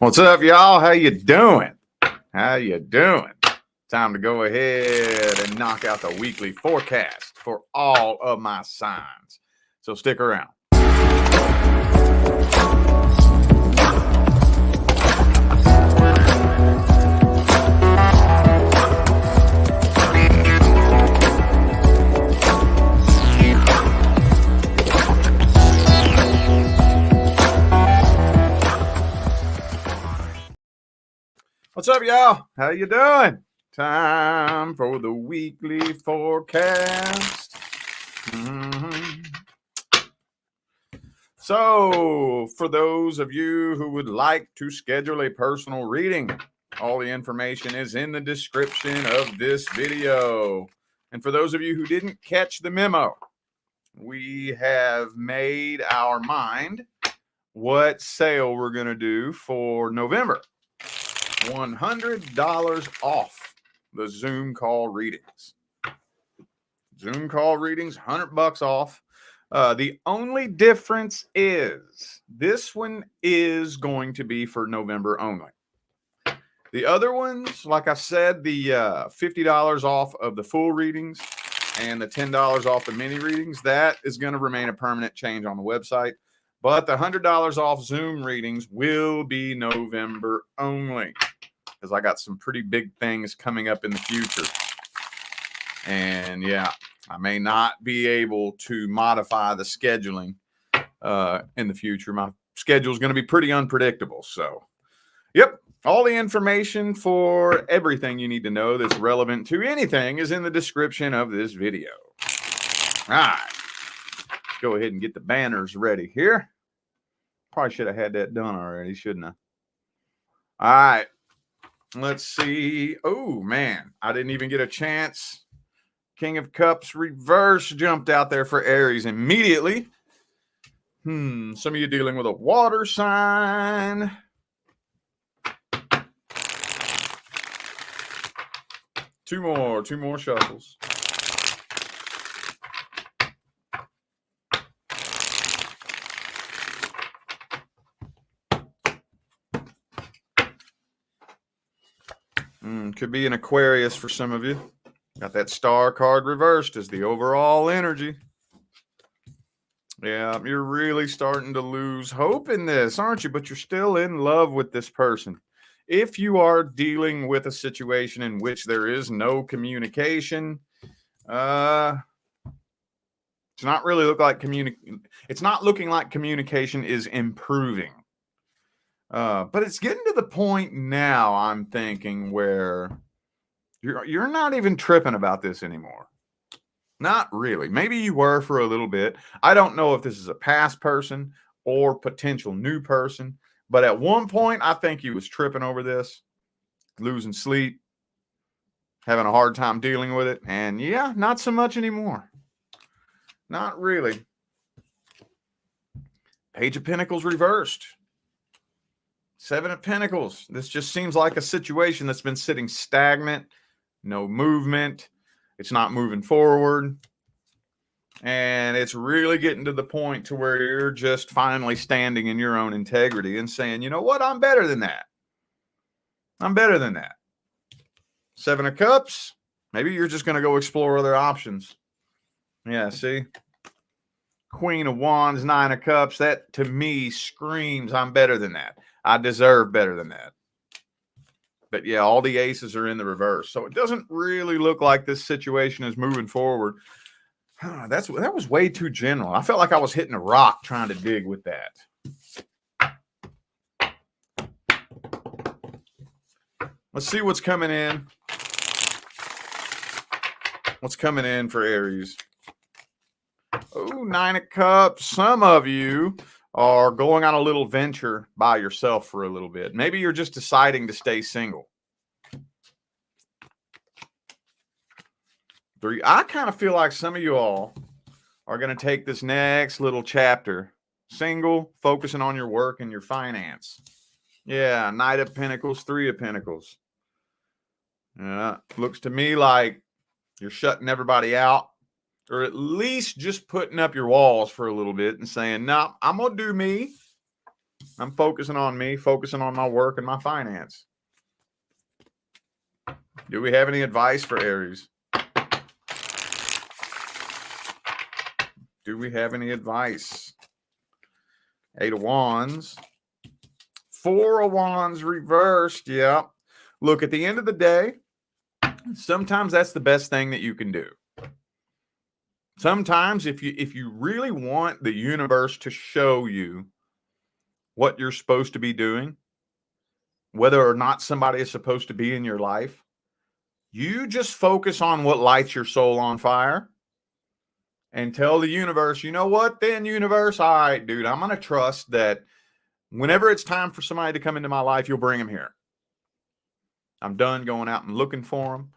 What's up, y'all? How you doing? How you doing? Time to go ahead and knock out the weekly forecast for all of my signs. So stick around. What's up, y'all? How you doing? Time for the weekly forecast. So, for those of you who would like to schedule a personal reading, all the information is in the description of this video. And for those of you who didn't catch the memo, we have made our mind what sale we're going to do for November. $100 off the Zoom call readings. Zoom call readings, $100 off. The only difference is this one is going to be for November only. The other ones, like I said, the $50 off of the full readings and the $10 off the mini readings, that is going to remain a permanent change on the website. But the $100 off Zoom readings will be November only, because I got some pretty big things coming up in the future. And yeah, I may not be able to modify the scheduling in the future. My schedule is going to be pretty unpredictable. So, yep, all the information for everything you need to know that's relevant to anything is in the description of this video. All right. Go ahead and get the banners ready here. Probably should have had that done already, shouldn't I? All right. Let's see. Oh, man. I didn't even get a chance. King of Cups reverse jumped out there for Aries immediately. Some of you dealing with a water sign. Two more shuffles. Could be an Aquarius for some of you. Got that star card reversed as the overall energy. Yeah, you're really starting to lose hope in this, aren't you? But you're still in love with this person. If you are dealing with a situation in which there is no communication, it's not really it's not looking like communication is improving. But it's getting to the point now, I'm thinking, where you're not even tripping about this anymore. Not really. Maybe you were for a little bit. I don't know if this is a past person or potential new person, but at one point, I think you was tripping over this, losing sleep, having a hard time dealing with it. And yeah, not so much anymore. Not really. Page of Pentacles reversed. Seven of Pentacles. This just seems like a situation that's been sitting stagnant, no movement. It's not moving forward. And it's really getting to the point to where you're just finally standing in your own integrity and saying, you know what? I'm better than that. I'm better than that. Seven of Cups. Maybe you're just going to go explore other options. Yeah, see? Queen of Wands, Nine of Cups. That, to me, screams I'm better than that. I deserve better than that. But yeah, all the aces are in the reverse. So it doesn't really look like this situation is moving forward. That was way too general. I felt like I was hitting a rock trying to dig with that. Let's see what's coming in. What's coming in for Aries? Oh, Nine of Cups. Some of you are going on a little venture by yourself for a little bit. Maybe you're just deciding to stay single. Three. I kind of feel like some of you all are going to take this next little chapter single, focusing on your work and your finance. Yeah, Knight of Pentacles, Three of Pentacles. Yeah, looks to me like you're shutting everybody out, or at least just putting up your walls for a little bit and saying, no, I'm going to do me. I'm focusing on me, focusing on my work and my finance. Do we have any advice for Aries? Do we have any advice? 8 of Wands. 4 of Wands reversed. Yeah. Look, at the end of the day, sometimes that's the best thing that you can do. Sometimes if you really want the universe to show you what you're supposed to be doing, whether or not somebody is supposed to be in your life, you just focus on what lights your soul on fire and tell the universe, you know what, then universe, all right, dude, I'm going to trust that whenever it's time for somebody to come into my life, you'll bring them here. I'm done going out and looking for them.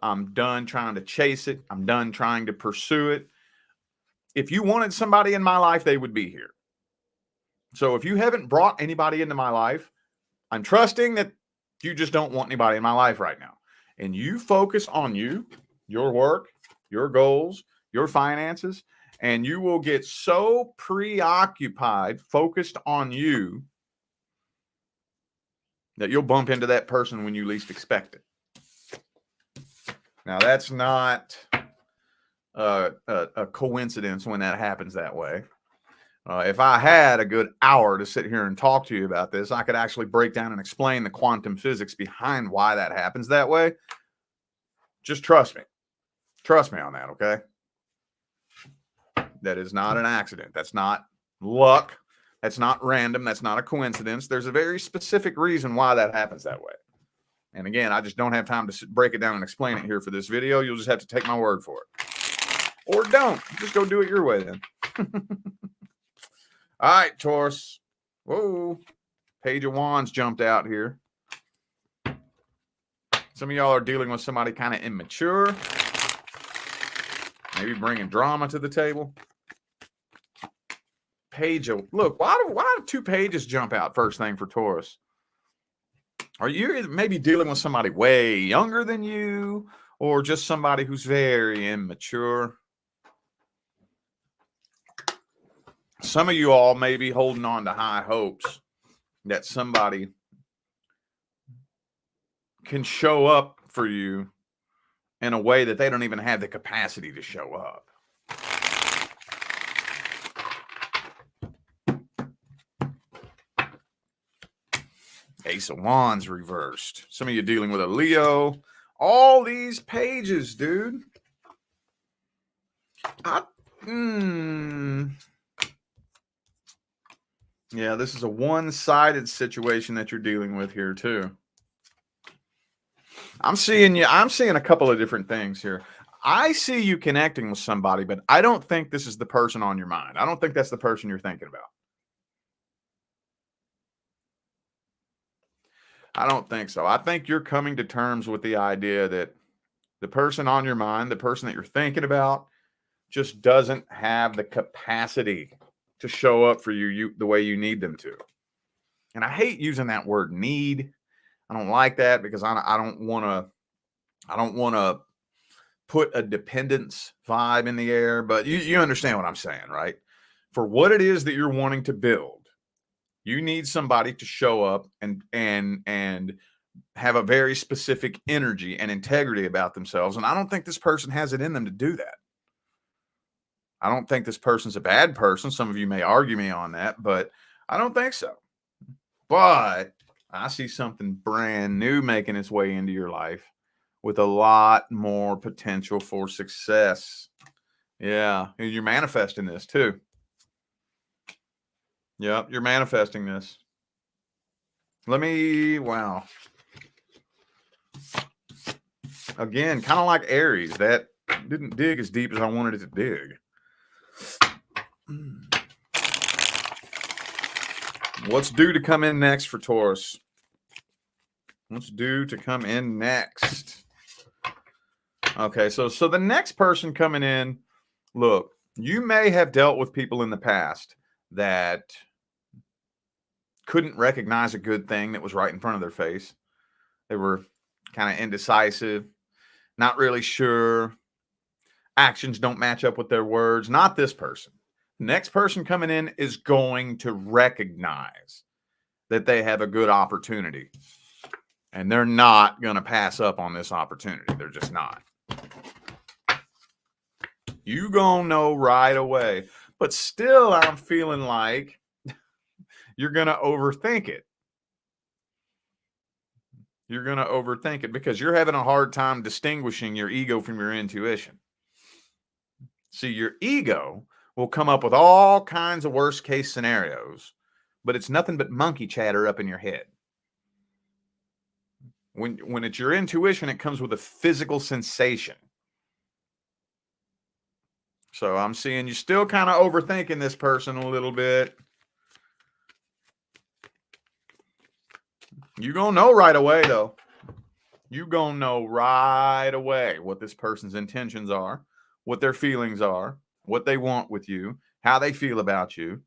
I'm done trying to chase it. I'm done trying to pursue it. If you wanted somebody in my life, they would be here. So if you haven't brought anybody into my life, I'm trusting that you just don't want anybody in my life right now. And you focus on you, your work, your goals, your finances, and you will get so preoccupied, focused on you, that you'll bump into that person when you least expect it. Now, that's not a coincidence when that happens that way. If I had a good hour to sit here and talk to you about this, I could actually break down and explain the quantum physics behind why that happens that way. Just trust me. Trust me on that, okay? That is not an accident. That's not luck. That's not random. That's not a coincidence. There's a very specific reason why that happens that way. And again, I just don't have time to break it down and explain it here for this video. You'll just have to take my word for it. Or don't. Just go do it your way then. All right, Taurus. Whoa. Page of Wands jumped out here. Some of y'all are dealing with somebody kind of immature. Maybe bringing drama to the table. Page of... Look, why do 2 pages jump out first thing for Taurus? Are you maybe dealing with somebody way younger than you, or just somebody who's very immature? Some of you all may be holding on to high hopes that somebody can show up for you in a way that they don't even have the capacity to show up. Ace of Wands reversed. Some of you dealing with a Leo. All these pages, dude. Yeah, this is a one-sided situation that you're dealing with here too. I'm seeing a couple of different things here. I see you connecting with somebody, but I don't think this is the person on your mind. I don't think that's the person you're thinking about. I don't think so. I think you're coming to terms with the idea that the person on your mind, the person that you're thinking about, just doesn't have the capacity to show up for you the way you need them to. And I hate using that word need. I don't like that because I don't want to put a dependence vibe in the air, but you understand what I'm saying, right? For what it is that you're wanting to build, you need somebody to show up and have a very specific energy and integrity about themselves. And I don't think this person has it in them to do that. I don't think this person's a bad person. Some of you may argue me on that, but I don't think so. But I see something brand new making its way into your life with a lot more potential for success. Yeah, you're manifesting this too. Yep, you're manifesting this. Wow. Again, kind of like Aries, that didn't dig as deep as I wanted it to dig. What's due to come in next for Taurus? What's due to come in next? Okay, so the next person coming in, look, you may have dealt with people in the past that couldn't recognize a good thing that was right in front of their face. They were kind of indecisive, not really sure. Actions don't match up with their words. Not this person. The next person coming in is going to recognize that they have a good opportunity. And they're not going to pass up on this opportunity. They're just not. You gonna know right away. But still, I'm feeling like you're going to overthink it. You're going to overthink it because you're having a hard time distinguishing your ego from your intuition. See, your ego will come up with all kinds of worst case scenarios, but it's nothing but monkey chatter up in your head. When it's your intuition, it comes with a physical sensation. So I'm seeing you still kind of overthinking this person a little bit. You're going to know right away, though. You're going to know right away what this person's intentions are, what their feelings are, what they want with you, how they feel about you.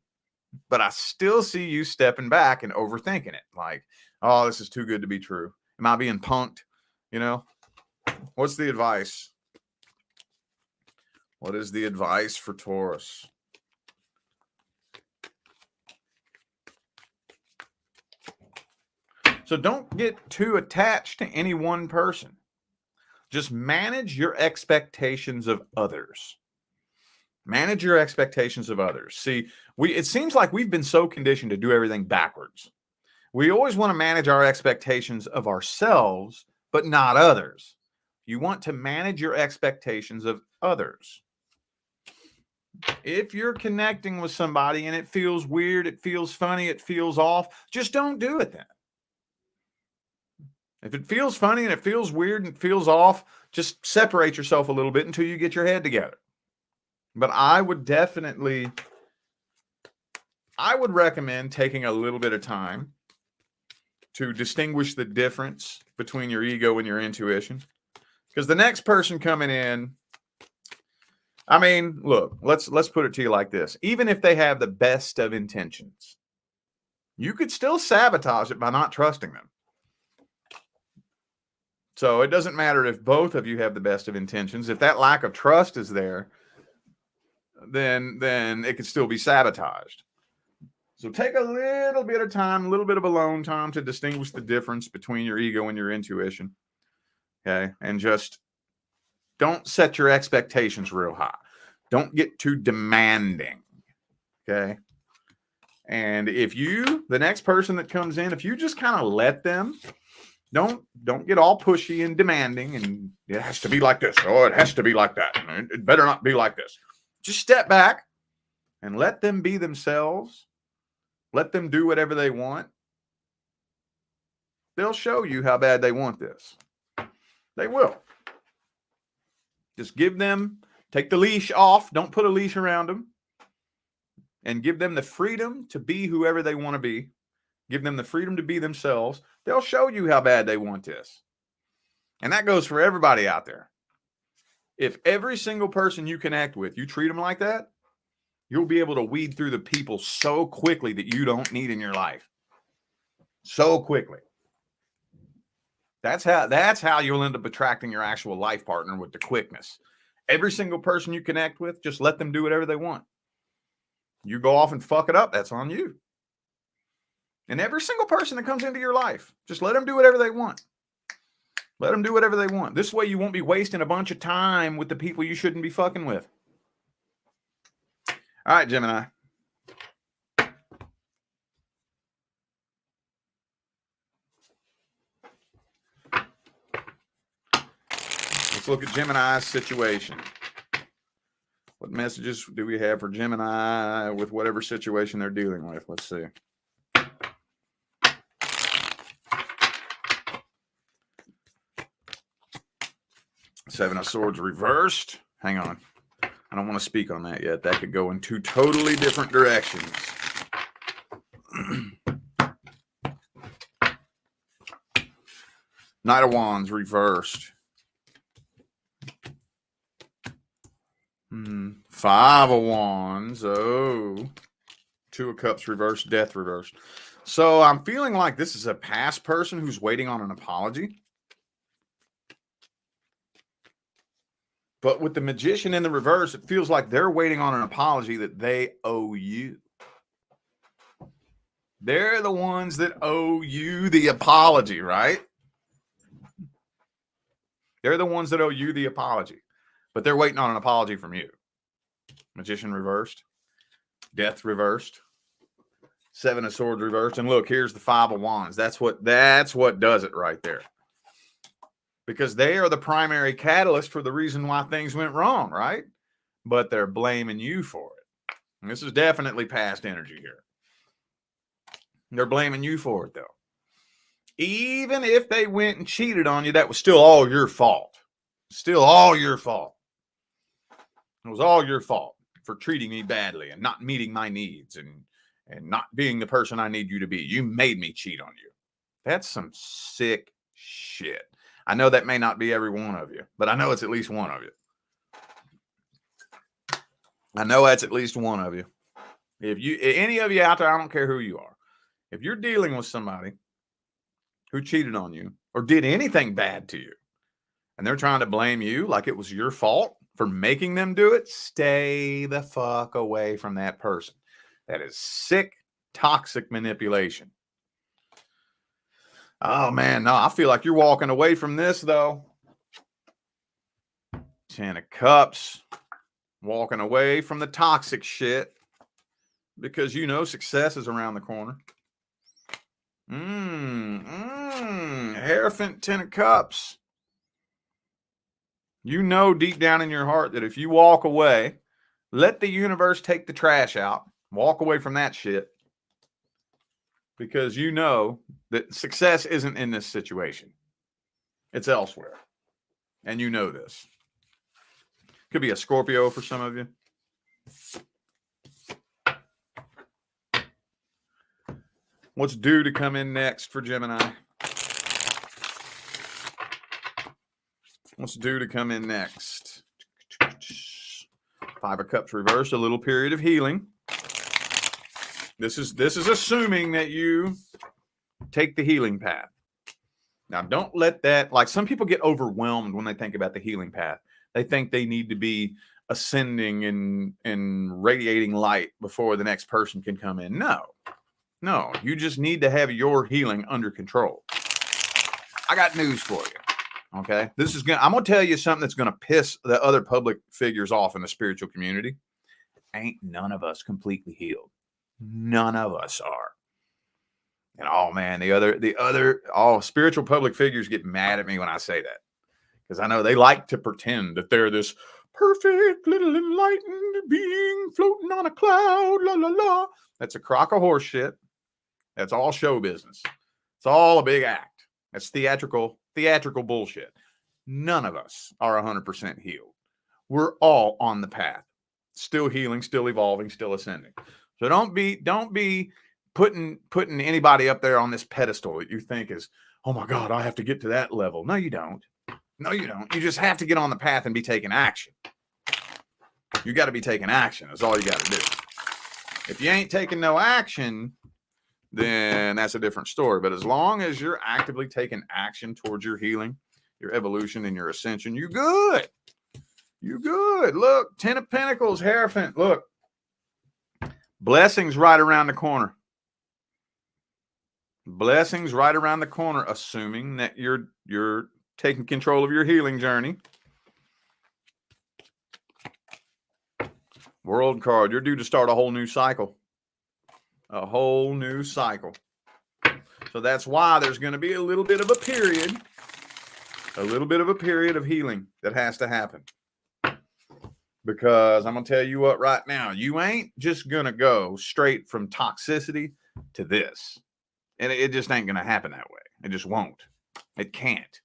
But I still see you stepping back and overthinking it. Like, oh, this is too good to be true. Am I being punked? You know? What's the advice? What is the advice for Taurus? So don't get too attached to any one person. Just manage your expectations of others. Manage your expectations of others. See, it seems like we've been so conditioned to do everything backwards. We always want to manage our expectations of ourselves, but not others. You want to manage your expectations of others. If you're connecting with somebody and it feels weird, it feels funny, it feels off, just don't do it then. If it feels funny and it feels weird and it feels off, just separate yourself a little bit until you get your head together. But I would recommend taking a little bit of time to distinguish the difference between your ego and your intuition. Because the next person coming in, I mean, look, let's put it to you like this. Even if they have the best of intentions, you could still sabotage it by not trusting them. So it doesn't matter if both of you have the best of intentions. If that lack of trust is there, then it could still be sabotaged. So take a little bit of time, a little bit of alone time to distinguish the difference between your ego and your intuition. Okay. And just don't set your expectations real high. Don't get too demanding. Okay. And if the next person that comes in, if you just kind of let them, don't get all pushy and demanding and it has to be like this. Oh, it has to be like that. It better not be like this. Just step back and let them be themselves. Let them do whatever they want. They'll show you how bad they want this. They will. Just take the leash off. Don't put a leash around them. And give them the freedom to be whoever they want to be. Give them the freedom to be themselves. They'll show you how bad they want this. And that goes for everybody out there. If every single person you connect with, you treat them like that, you'll be able to weed through the people so quickly that you don't need in your life. So quickly. That's how you'll end up attracting your actual life partner, with the quickness. Every single person you connect with, just let them do whatever they want. You go off and fuck it up, that's on you. And every single person that comes into your life, just let them do whatever they want. Let them do whatever they want. This way you won't be wasting a bunch of time with the people you shouldn't be fucking with. All right, Gemini. Let's look at Gemini's situation. What messages do we have for Gemini with whatever situation they're dealing with? Let's see. Seven of Swords reversed. Hang on. I don't want to speak on that yet. That could go in two totally different directions. Knight of Wands reversed. Five of Wands. Oh. Two of Cups reversed. Death reversed. So I'm feeling like this is a past person who's waiting on an apology. But with the Magician in the reverse, it feels like they're waiting on an apology that they owe you. They're the ones that owe you the apology, right? They're the ones that owe you the apology, but they're waiting on an apology from you. Magician reversed, Death reversed, Seven of Swords reversed, and look, here's the Five of Wands. That's what does it right there. Because they are the primary catalyst for the reason why things went wrong, right? But they're blaming you for it. And this is definitely past energy here. They're blaming you for it, though. Even if they went and cheated on you, that was still all your fault. Still all your fault. It was all your fault for treating me badly and not meeting my needs and not being the person I need you to be. You made me cheat on you. That's some sick shit. I know that may not be every one of you, but I know it's at least one of you. I know that's at least one of you. If you, any of you out there, I don't care who you are. If you're dealing with somebody who cheated on you or did anything bad to you, and they're trying to blame you like it was your fault for making them do it, stay the fuck away from that person. That is sick, toxic manipulation. Oh, man, no, I feel like you're walking away from this, though. 10 of Cups. Walking away from the toxic shit because you know success is around the corner. Hierophant, 10 of Cups. You know deep down in your heart that if you walk away, let the universe take the trash out, walk away from that shit, because you know that success isn't in this situation. It's elsewhere. And you know this. Could be a Scorpio for some of you. What's due to come in next for Gemini? What's due to come in next? Five of Cups reversed, a little period of healing. This is assuming that you take the healing path. Now, don't let that, like some people get overwhelmed when they think about the healing path. They think they need to be ascending and radiating light before the next person can come in. No, you just need to have your healing under control. I got news for you. Okay. I'm going to tell you something that's going to piss the other public figures off in the spiritual community. Ain't none of us completely healed. None of us are. And oh man, the other spiritual public figures get mad at me when I say that. Because I know they like to pretend that they're this perfect little enlightened being floating on a cloud, la la la. That's a crock of horse shit. That's all show business. It's all a big act. That's theatrical bullshit. None of us are 100% healed. We're all on the path. Still healing, still evolving, still ascending. So don't be putting anybody up there on this pedestal that you think is, oh my God, I have to get to that level. No, you don't. No, you don't. You just have to get on the path and be taking action. You got to be taking action. That's all you got to do. If you ain't taking no action, then that's a different story. But as long as you're actively taking action towards your healing, your evolution, and your ascension, you good. You good. Look, 10 of Pentacles, Hierophant. Look, blessings right around the corner. Blessings right around the corner, assuming that you're taking control of your healing journey. World card. You're due to start a whole new cycle. A whole new cycle. So that's why there's going to be a little bit of a period of healing that has to happen. Because I'm going to tell you what right now, you ain't just going to go straight from toxicity to this. And it just ain't going to happen that way. It just won't. It can't.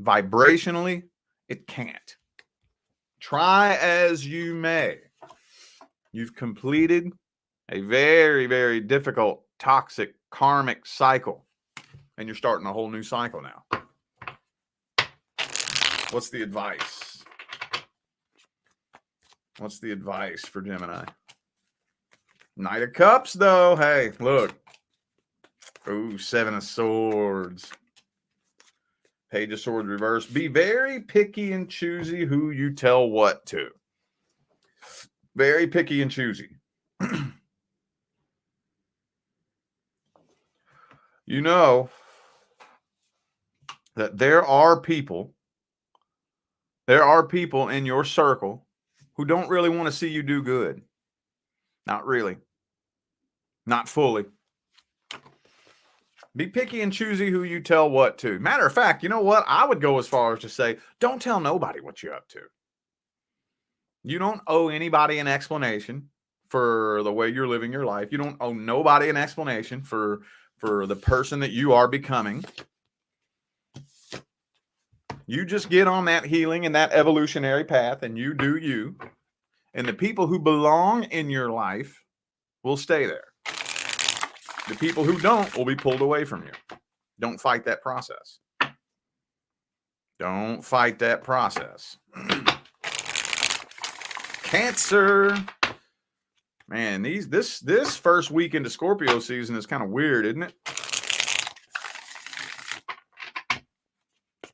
Vibrationally, it can't. Try as you may. You've completed a very, very difficult, toxic, karmic cycle. And you're starting a whole new cycle now. What's the advice? What's the advice for Gemini? Knight of Cups, though. Hey, look. Ooh, 7 of Swords. Page of Swords reverse. Be very picky and choosy who you tell what to. Very picky and choosy. You know that there are people in your circle who don't really want to see you do good. Not really. Not fully. Be picky and choosy who you tell what to. Matter of fact, you know what? I would go as far as to say, don't tell nobody what you're up to. You don't owe anybody an explanation for the way you're living your life. You don't owe nobody an explanation for the person that you are becoming. You just get on that healing and that evolutionary path, and you do you. And the people who belong in your life will stay there. The people who don't will be pulled away from you. Don't fight that process. Don't fight that process. Cancer. Man, this first week into Scorpio season is kind of weird, isn't it?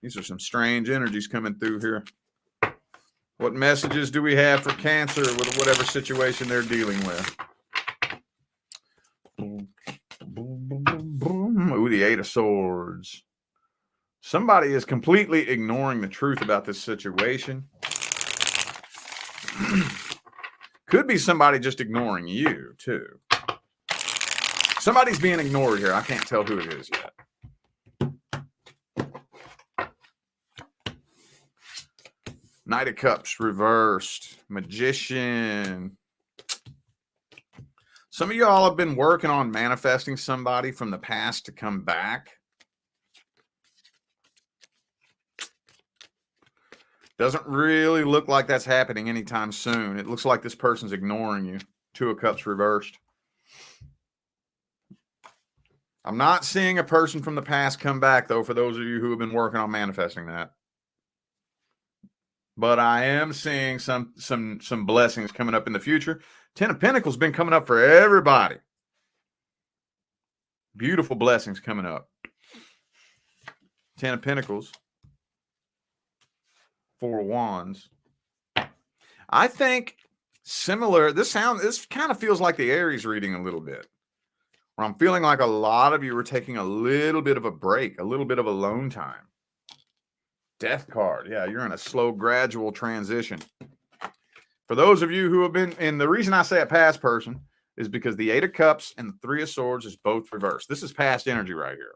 These are some strange energies coming through here. What messages do we have for Cancer with whatever situation they're dealing with? Ooh, the Eight of Swords. Somebody is completely ignoring the truth about this situation. Could be somebody just ignoring you, too. Somebody's being ignored here. I can't tell who it is yet. Knight of Cups reversed. Magician. Some of y'all have been working on manifesting somebody from the past to come back. Doesn't really look like that's happening anytime soon. It looks like this person's ignoring you. Two of Cups reversed. I'm not seeing a person from the past come back, though, for those of you who have been working on manifesting that. But I am seeing some blessings coming up in the future. Ten of Pentacles been coming up for everybody. Beautiful blessings coming up. Ten of Pentacles. Four of Wands. I think similar. This kind of feels like the Aries reading a little bit. Where I'm feeling like a lot of you are taking a little bit of a break, a little bit of alone time. Death card. Yeah, you're in a slow, gradual transition. For those of you who have been, and the reason I say a past person is because the Eight of Cups and the Three of Swords is both reversed. This is past energy right here.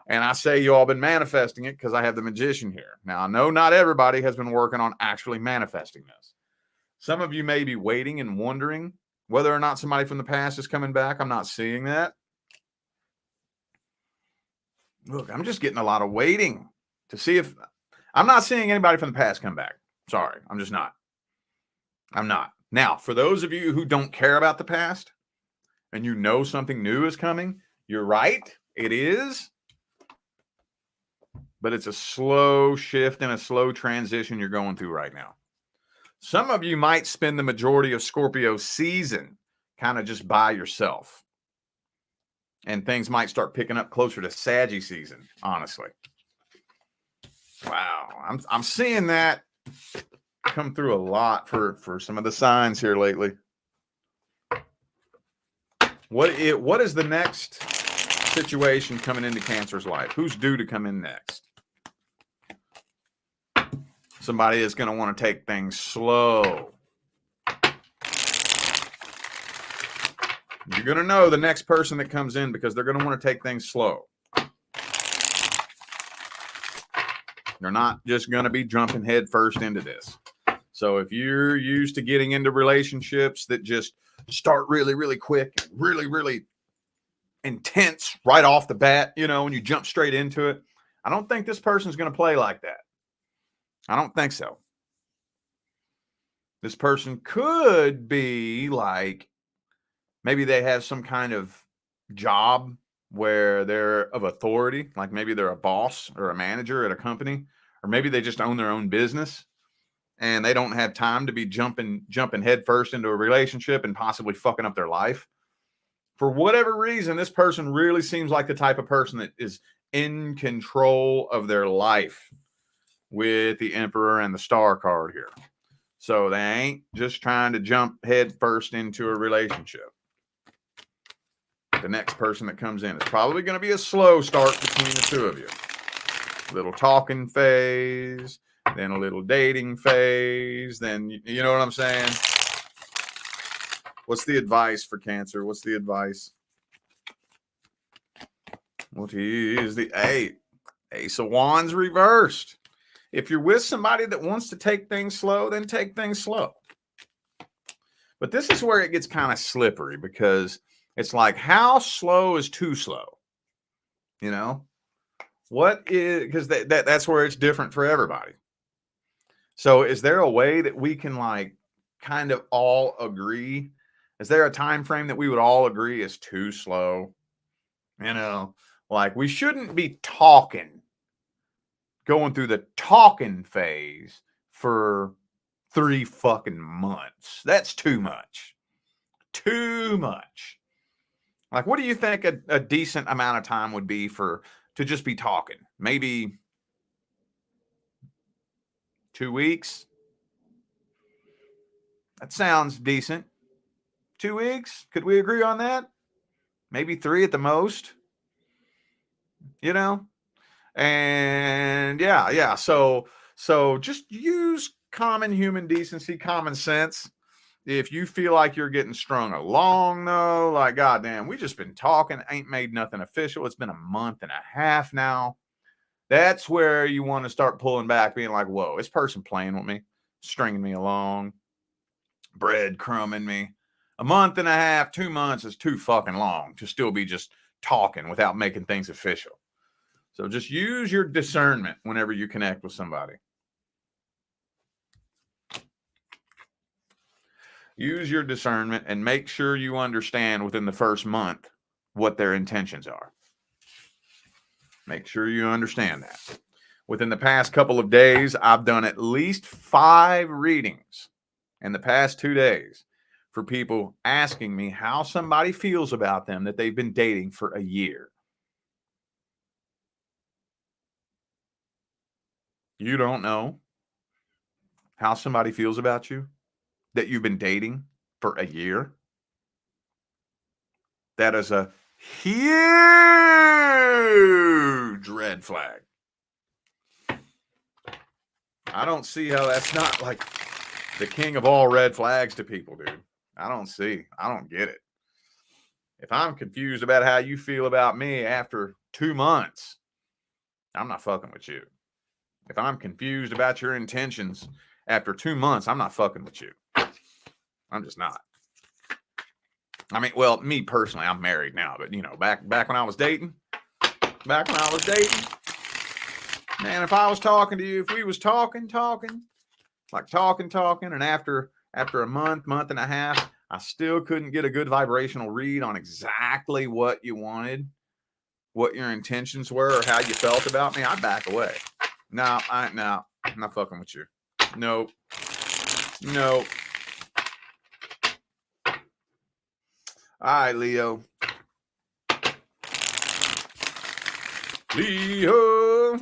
And I say you all been manifesting it because I have the Magician here. Now, I know not everybody has been working on actually manifesting this. Some of you may be waiting and wondering whether or not somebody from the past is coming back. I'm not seeing that. Look, I'm just getting a lot of waiting to see if... I'm not seeing anybody from the past come back. Sorry, I'm just not. I'm not. Now, for those of you who don't care about the past and you know something new is coming, you're right. It is. But it's a slow shift and a slow transition you're going through right now. Some of you might spend the majority of Scorpio season kind of just by yourself. And things might start picking up closer to Saggy season, honestly. Wow. I'm seeing that come through a lot for some of the signs here lately. What is the next situation coming into Cancer's life? Who's due to come in next? Somebody is going to want to take things slow. You're going to know the next person that comes in because they're going to want to take things slow. They're not just going to be jumping head first into this. So if you're used to getting into relationships that just start really, really quick, really, really intense right off the bat, when you jump straight into it, I don't think this person's going to play like that. I don't think so. This person could be like, maybe they have some kind of job where they're of authority, like maybe they're a boss or a manager at a company, or maybe they just own their own business and they don't have time to be jumping head first into a relationship and possibly fucking up their life. For whatever reason, this person really seems like the type of person that is in control of their life with the Emperor and the Star card here. So they ain't just trying to jump head first into a relationship. the next person that comes in. It's probably going to be a slow start between the two of you. A little talking phase, then a little dating phase, then, you know what I'm saying? What's the advice for Cancer? What's the advice? What is the Ace of Wands reversed? If you're with somebody that wants to take things slow, then take things slow. But this is where it gets kind of slippery, because it's like, how slow is too slow? You know? What is, because that's where it's different for everybody. So is there a way that we can like kind of all agree? Is there a time frame that we would all agree is too slow? You know, like we shouldn't be going through the talking phase for 3 fucking months. That's too much. Too much. Like, what do you think a decent amount of time would be to just be talking? Maybe 2 weeks? That sounds decent. 2 weeks? Could we agree on that? Maybe 3 at the most. You know? And yeah. So just use common human decency, common sense. If you feel like you're getting strung along, though, like, goddamn, we just been talking, ain't made nothing official. It's been a month and a half now. That's where you want to start pulling back, being like, whoa, this person playing with me, stringing me along, breadcrumbing me. A month and a half, 2 months is too fucking long to still be just talking without making things official. So just use your discernment whenever you connect with somebody. Use your discernment and make sure you understand within the first month what their intentions are. Make sure you understand that. Within the past couple of days, I've done at least 5 readings in the past 2 days for people asking me how somebody feels about them that they've been dating for a year. You don't know how somebody feels about you that you've been dating for a year? That is a huge red flag. I don't see how that's not like the king of all red flags to people, dude. I don't get it. If I'm confused about how you feel about me after 2 months, I'm not fucking with you. If I'm confused about your intentions after 2 months, I'm not fucking with you. I'm just not. I mean, well, me personally, I'm married now, but you know, back when I was dating, man, if I was talking to you, if we was talking, and after a month and a half, I still couldn't get a good vibrational read on exactly what you wanted, what your intentions were, or how you felt about me, I'd back away. No, I'm not fucking with you. Nope. All right, Leo. Leo.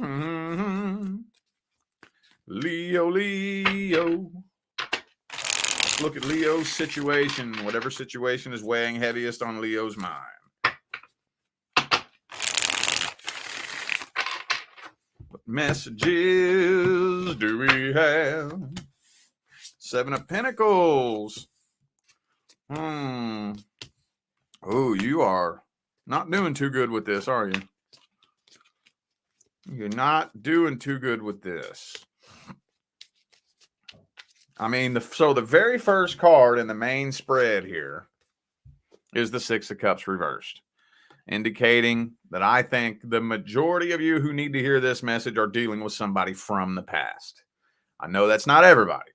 Let's look at Leo's situation, whatever situation is weighing heaviest on Leo's mind. What messages do we have? 7 of Pentacles. Oh, you are not doing too good with this, are you? You're not doing too good with this. I mean, so the very first card in the main spread here is the 6 of Cups reversed, indicating that I think the majority of you who need to hear this message are dealing with somebody from the past. I know that's not everybody.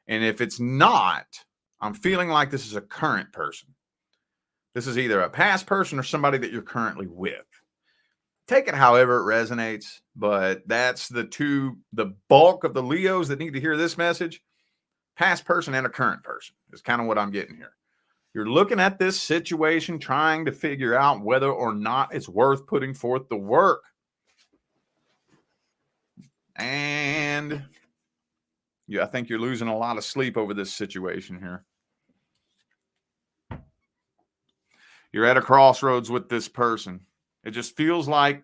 And if it's not, I'm feeling like this is a current person. This is either a past person or somebody that you're currently with. Take it however it resonates, but that's the bulk of the Leos that need to hear this message. Past person and a current person is kind of what I'm getting here. You're looking at this situation, trying to figure out whether or not it's worth putting forth the work. And yeah, I think you're losing a lot of sleep over this situation here. You're at a crossroads with this person. It just feels like,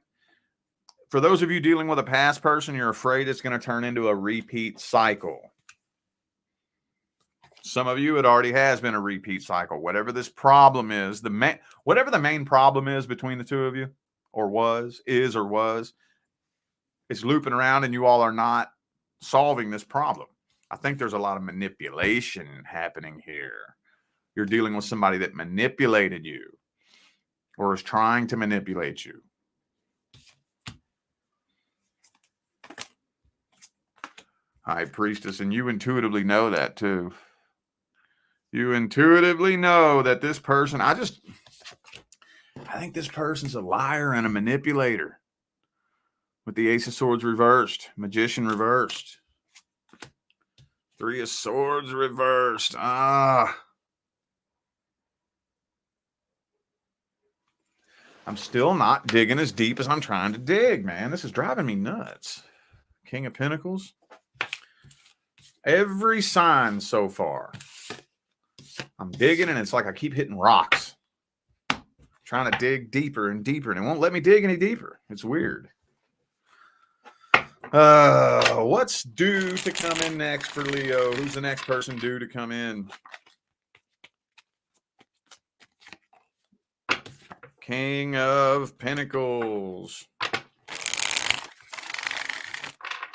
for those of you dealing with a past person, you're afraid it's going to turn into a repeat cycle. Some of you, it already has been a repeat cycle. Whatever this problem is, whatever the main problem is between the two of you, or was, is or was, it's looping around and you all are not solving this problem. I think there's a lot of manipulation happening here. You're dealing with somebody that manipulated you or is trying to manipulate you. High Priestess, and you intuitively know that too. You intuitively know that this person, I think this person's a liar and a manipulator. With the Ace of Swords reversed, Magician reversed, Three of Swords reversed. I'm still not digging as deep as I'm trying to dig, man. This is driving me nuts. King of Pentacles. Every sign so far, I'm digging and it's like I keep hitting rocks. Trying to dig deeper and deeper, and it won't let me dig any deeper. It's weird. What's due to come in next for Leo? Who's the next person due to come in? King of Pentacles.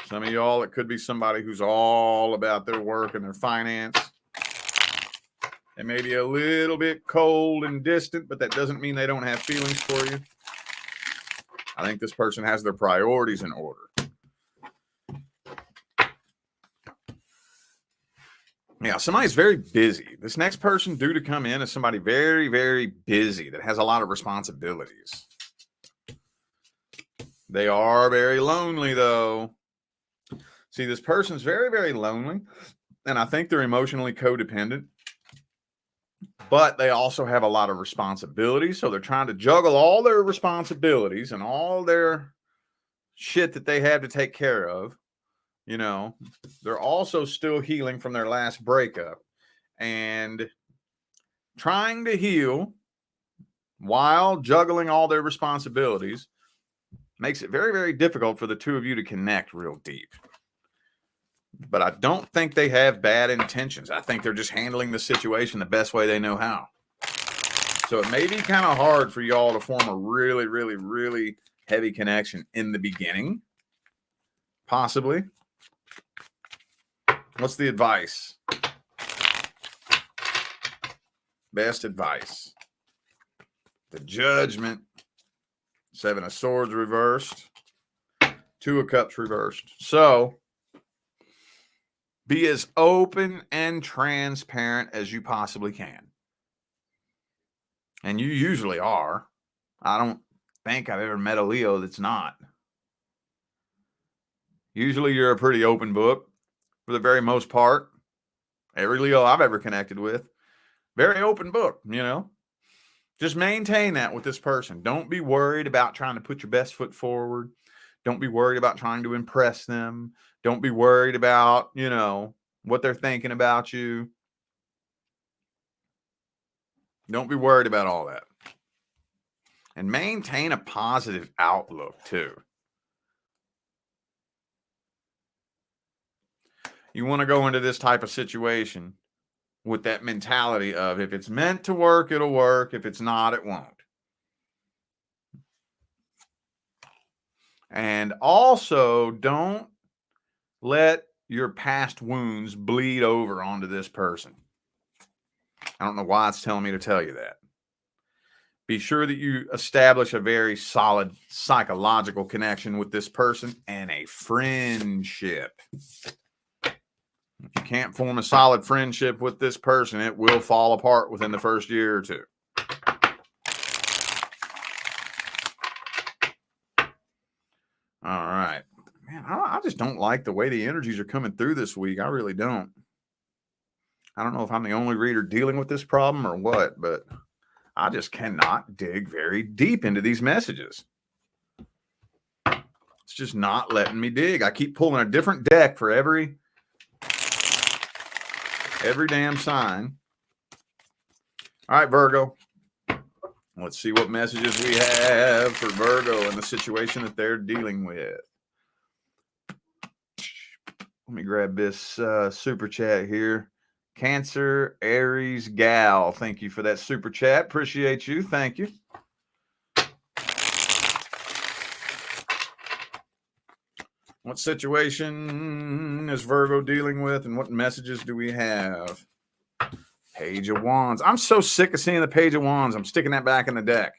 Some of y'all, it could be somebody who's all about their work and their finance. They may be a little bit cold and distant, but that doesn't mean they don't have feelings for you. I think this person has their priorities in order. Yeah, somebody's very busy. This next person due to come in is somebody very, very busy that has a lot of responsibilities. They are very lonely, though. See, this person's very, very lonely, and I think they're emotionally codependent, but they also have a lot of responsibilities, so they're trying to juggle all their responsibilities and all their shit that they have to take care of. You know, they're also still healing from their last breakup and trying to heal while juggling all their responsibilities makes it very, very difficult for the two of you to connect real deep. But I don't think they have bad intentions. I think they're just handling the situation the best way they know how. So it may be kind of hard for y'all to form a really, really, really heavy connection in the beginning. Possibly. What's the advice? Best advice. The Judgment. Seven of Swords reversed. Two of Cups reversed. So, be as open and transparent as you possibly can. And you usually are. I don't think I've ever met a Leo that's not. Usually you're a pretty open book. For the very most part, every Leo I've ever connected with, very open book, you know. Just maintain that with this person. Don't be worried about trying to put your best foot forward. Don't be worried about trying to impress them. Don't be worried about, you know, what they're thinking about you. Don't be worried about all that. And maintain a positive outlook too. You want to go into this type of situation with that mentality of if it's meant to work, it'll work. If it's not, it won't. And also, don't let your past wounds bleed over onto this person. I don't know why it's telling me to tell you that. Be sure that you establish a very solid psychological connection with this person and a friendship. If you can't form a solid friendship with this person, it will fall apart within the first year or two. All right. Man, I just don't like the way the energies are coming through this week. I really don't. I don't know if I'm the only reader dealing with this problem or what, but I just cannot dig very deep into these messages. It's just not letting me dig. I keep pulling a different deck for every damn sign. All right, Virgo. Let's see what messages we have for Virgo and the situation that they're dealing with. Let me grab this super chat here. Cancer, Aries, Gal. Thank you for that super chat. Appreciate you. Thank you. What situation is Virgo dealing with, and what messages do we have? Page of Wands. I'm so sick of seeing the Page of Wands. I'm sticking that back in the deck.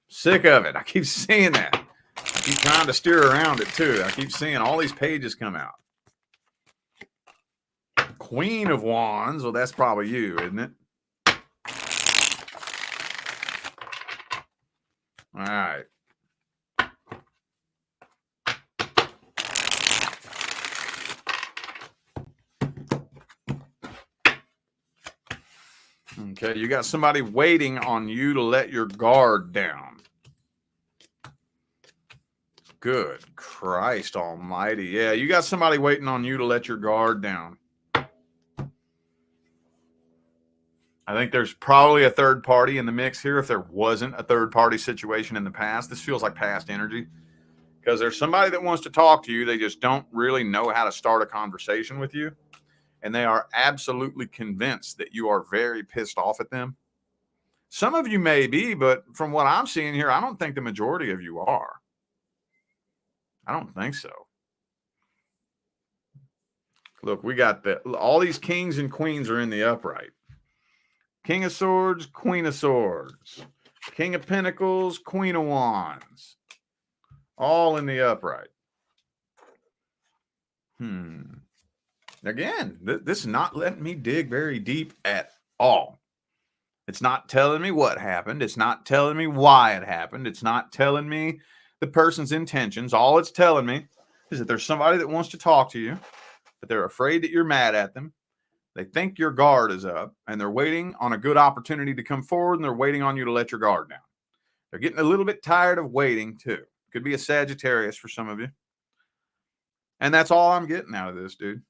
Sick of it. I keep seeing that. I keep trying to steer around it too. I keep seeing all these pages come out. Queen of Wands. Well, that's probably you, isn't it? All right. Okay, you got somebody waiting on you to let your guard down. Good Christ almighty. Yeah, you got somebody waiting on you to let your guard down. I think there's probably a third party in the mix here. If there wasn't a third party situation in the past, this feels like past energy. Because there's somebody that wants to talk to you. They just don't really know how to start a conversation with you. And they are absolutely convinced that you are very pissed off at them. Some of you may be, but from what I'm seeing here, I don't think the majority of you are. I don't think so. Look, we got all these kings and queens are in the upright. King of Swords, Queen of Swords. King of Pentacles, Queen of Wands. All in the upright. Again, this is not letting me dig very deep at all. It's not telling me what happened. It's not telling me why it happened. It's not telling me the person's intentions. All it's telling me is that there's somebody that wants to talk to you, but they're afraid that you're mad at them. They think your guard is up, and they're waiting on a good opportunity to come forward, and they're waiting on you to let your guard down. They're getting a little bit tired of waiting, too. Could be a Sagittarius for some of you. And that's all I'm getting out of this, dude.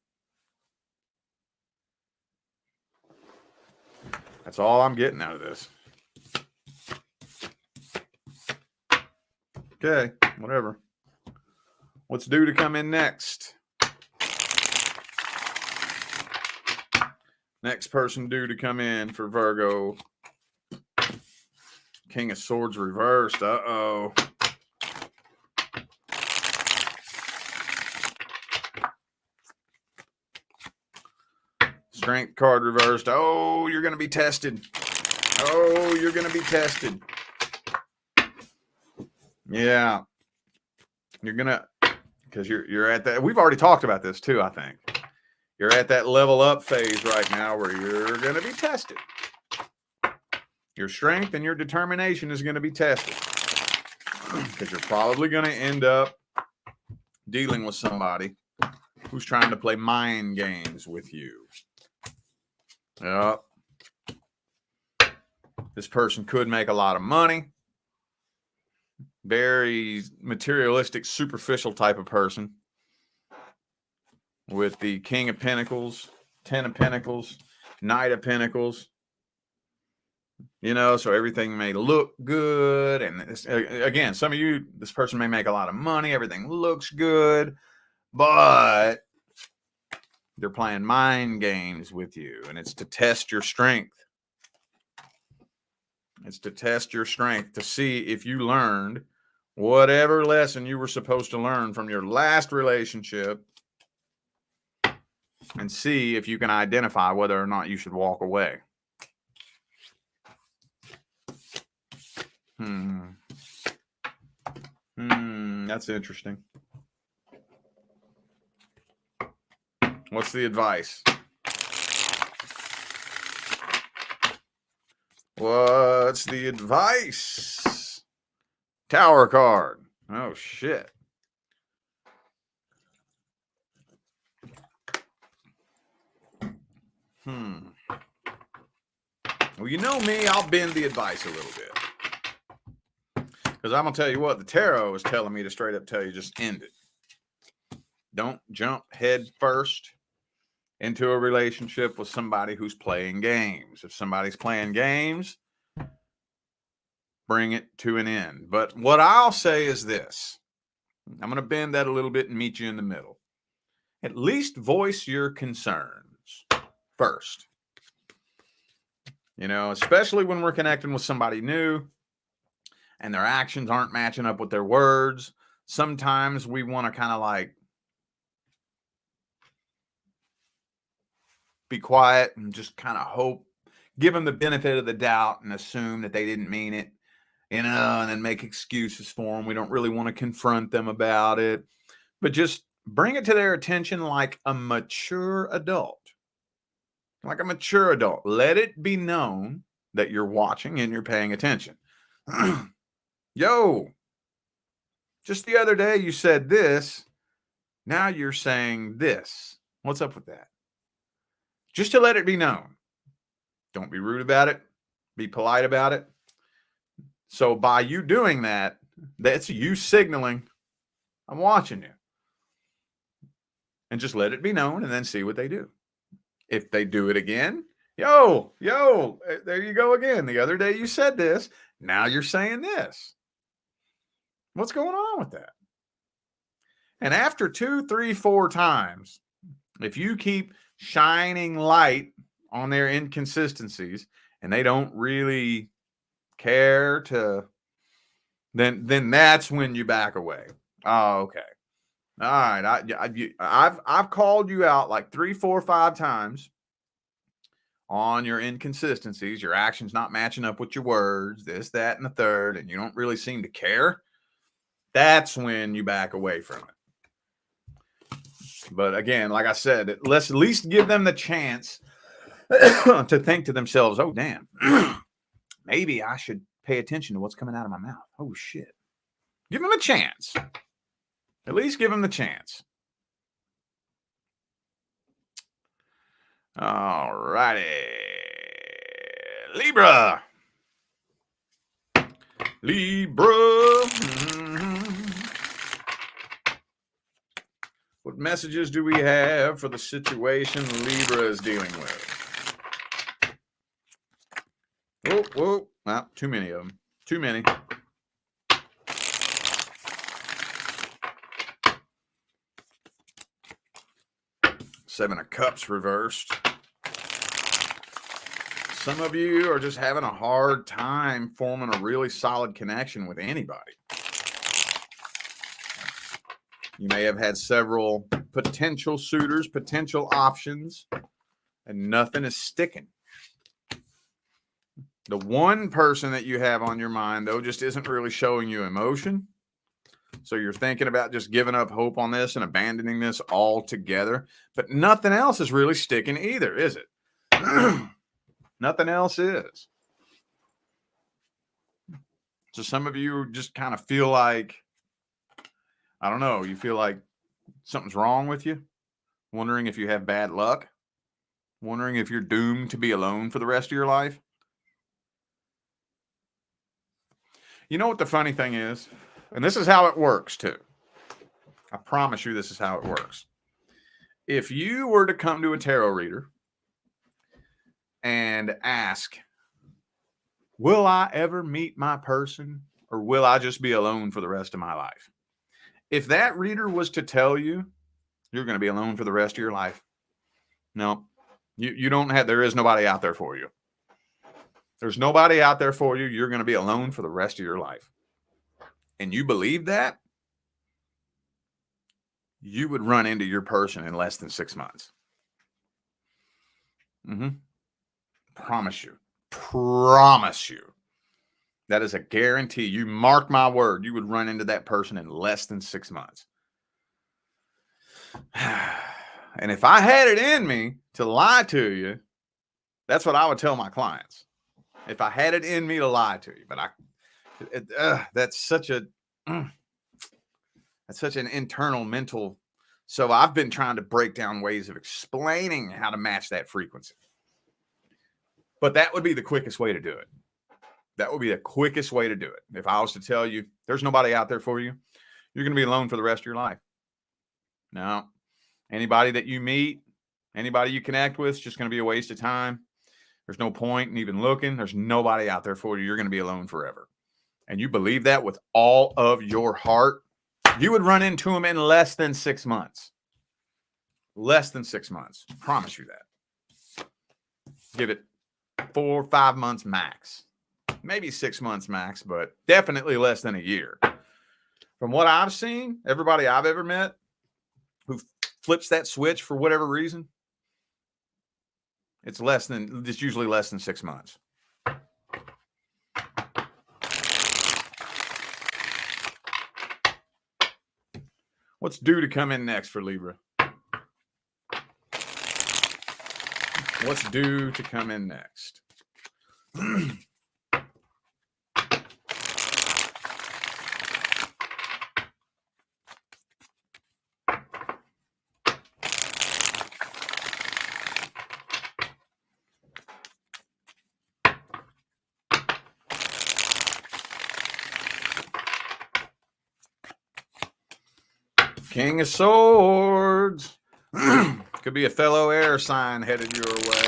That's all I'm getting out of this. Okay, whatever. What's due to come in next? Next person due to come in for Virgo. King of Swords reversed. Uh-oh. Strength card reversed. Oh, you're going to be tested. Oh, you're going to be tested. Yeah. You're going to, because you're at that. We've already talked about this too, I think. You're at that level up phase right now where you're going to be tested. Your strength and your determination is going to be tested. Because you're probably going to end up dealing with somebody who's trying to play mind games with you. Yep. This person could make a lot of money. Very materialistic, superficial type of person. With the King of Pentacles, 10 of Pentacles, Knight of Pentacles. You know, so everything may look good. And again, some of you, this person may make a lot of money. Everything looks good. But they're playing mind games with you. And it's to test your strength. It's to test your strength to see if you learned whatever lesson you were supposed to learn from your last relationship. And see if you can identify whether or not you should walk away. That's interesting. What's the advice? What's the advice? Tower card. Oh, shit. Well, you know me, I'll bend the advice a little bit. Because I'm going to tell you what, the tarot is telling me to straight up tell you, just end it. Don't jump head first into a relationship with somebody who's playing games. If somebody's playing games, bring it to an end. But what I'll say is this. I'm going to bend that a little bit and meet you in the middle. At least voice your concerns first. You know, especially when we're connecting with somebody new and their actions aren't matching up with their words. Sometimes we want to kind of like be quiet and just kind of hope, give them the benefit of the doubt and assume that they didn't mean it, you know, and then make excuses for them. We don't really want to confront them about it, but just bring it to their attention like a mature adult. Like a mature adult. Let it be known that you're watching and you're paying attention. Yo, just the other day you said this. Now you're saying this. What's up with that? Just to let it be known. Don't be rude about it. Be polite about it. So by you doing that, that's you signaling, I'm watching you. And just let it be known and then see what they do. If they do it again, yo, there you go again. The other day you said this. Now you're saying this. What's going on with that? And after 2, 3, 4 times, if you keep shining light on their inconsistencies and they don't really care to, then that's when you back away. Oh, okay. All right. I've called you out like 3, 4, 5 times on your inconsistencies, your actions not matching up with your words, this, that, and the third, and you don't really seem to care. That's when you back away from it. But again, like I said, let's at least give them the chance to think to themselves, oh, damn, maybe I should pay attention to what's coming out of my mouth. Oh, shit. Give them a chance. At least give them the chance. All righty. Libra. What messages do we have for the situation Libra is dealing with? Whoa. Well, too many of them. Too many. Seven of Cups reversed. Some of you are just having a hard time forming a really solid connection with anybody. You may have had several potential suitors, potential options, and nothing is sticking. The one person that you have on your mind, though, just isn't really showing you emotion. So you're thinking about just giving up hope on this and abandoning this altogether. But nothing else is really sticking either, is it? Nothing else is. So some of you just kind of feel like, I don't know, you feel like something's wrong with you, wondering if you have bad luck, wondering if you're doomed to be alone for the rest of your life. You know what the funny thing is? And this is how it works too. I promise you this is how it works. If you were to come to a tarot reader and ask, will I ever meet my person or will I just be alone for the rest of my life? If that reader was to tell you you're going to be alone for the rest of your life, no, you don't have, there is nobody out there for you. There's nobody out there for you. You're going to be alone for the rest of your life. And you believe that, you would run into your person in less than 6 months. Promise you. That is a guarantee. You mark my word, you would run into that person in less than 6 months. And if I had it in me to lie to you, that's what I would tell my clients. If I had it in me to lie to you, but that's such an internal mental. So I've been trying to break down ways of explaining how to match that frequency. But that would be the quickest way to do it. That would be the quickest way to do it. If I was to tell you there's nobody out there for you, you're going to be alone for the rest of your life. No, anybody that you meet, anybody you connect with, it's just going to be a waste of time. There's no point in even looking. There's nobody out there for you. You're going to be alone forever. and you believe that with all of your heart, you would run into them in less than 6 months. Less than 6 months. I promise you that. Give it 4 or 5 months max. Maybe 6 months max, but definitely less than a year. From what I've seen, everybody I've ever met who flips that switch for whatever reason, it's usually less than 6 months. What's due to come in next for Libra? What's due to come in next? King of Swords. Could be a fellow air sign headed your way.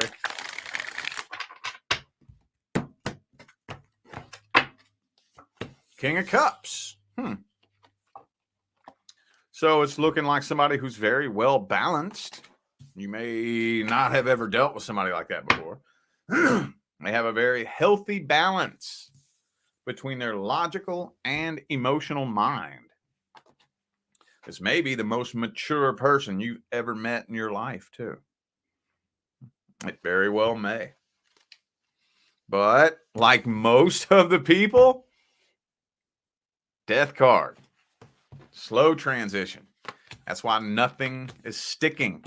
King of Cups. So it's looking like somebody who's very well balanced. You may not have ever dealt with somebody like that before. They have a very healthy balance between their logical and emotional mind. This may be the most mature person you've ever met in your life, too. It very well may. But like most of the people, death card, slow transition. That's why nothing is sticking.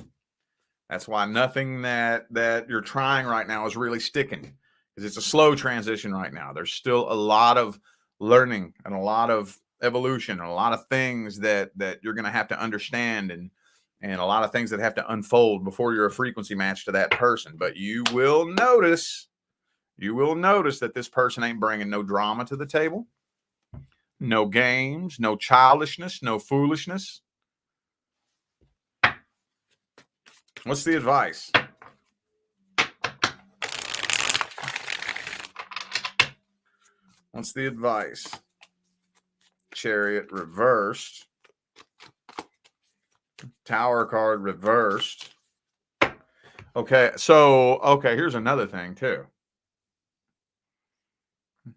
That's why nothing that you're trying right now is really sticking, because it's a slow transition right now. There's still a lot of learning and a lot of evolution and a lot of things that you're going to have to understand, and a lot of things that have to unfold before you're a frequency match to that person. But you will notice that this person ain't bringing no drama to the table, no games, no childishness, no foolishness. What's the advice? What's the advice? Chariot reversed. Tower card reversed. Okay, here's another thing too.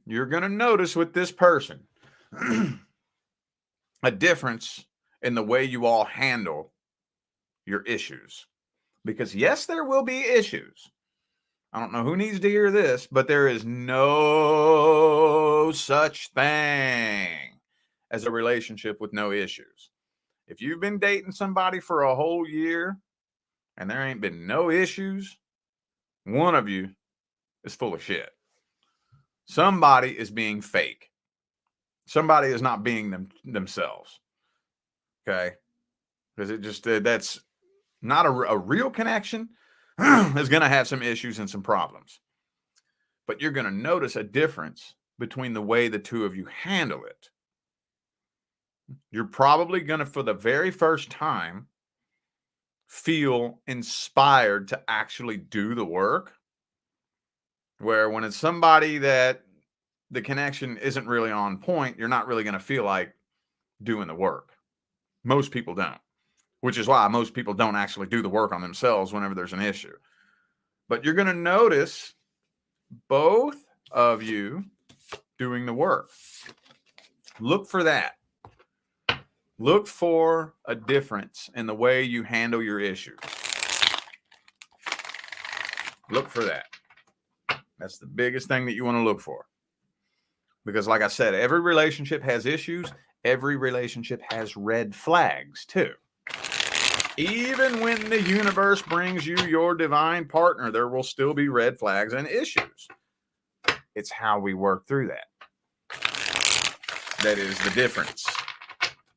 You're going to notice with this person a difference in the way you all handle your issues. Because yes, there will be issues. I don't know who needs to hear this, but there is no such thing as a relationship with no issues. If you've been dating somebody for a whole year and there ain't been no issues, one of you is full of shit. Somebody is being fake. Somebody is not being themselves. Okay? Because it just, that's not a real connection. Is going to have some issues and some problems. But you're going to notice a difference between the way the two of you handle it. You're probably going to, for the very first time, feel inspired to actually do the work. Where when it's somebody that the connection isn't really on point, you're not really going to feel like doing the work. Most people don't. Which is why most people don't actually do the work on themselves whenever there's an issue. But you're going to notice both of you doing the work. Look for that. Look for a difference in the way you handle your issues. Look for that. That's the biggest thing that you want to look for. Because like I said, every relationship has issues. Every relationship has red flags too. Even when the universe brings you your divine partner, there will still be red flags and issues. It's how we work through that. That is the difference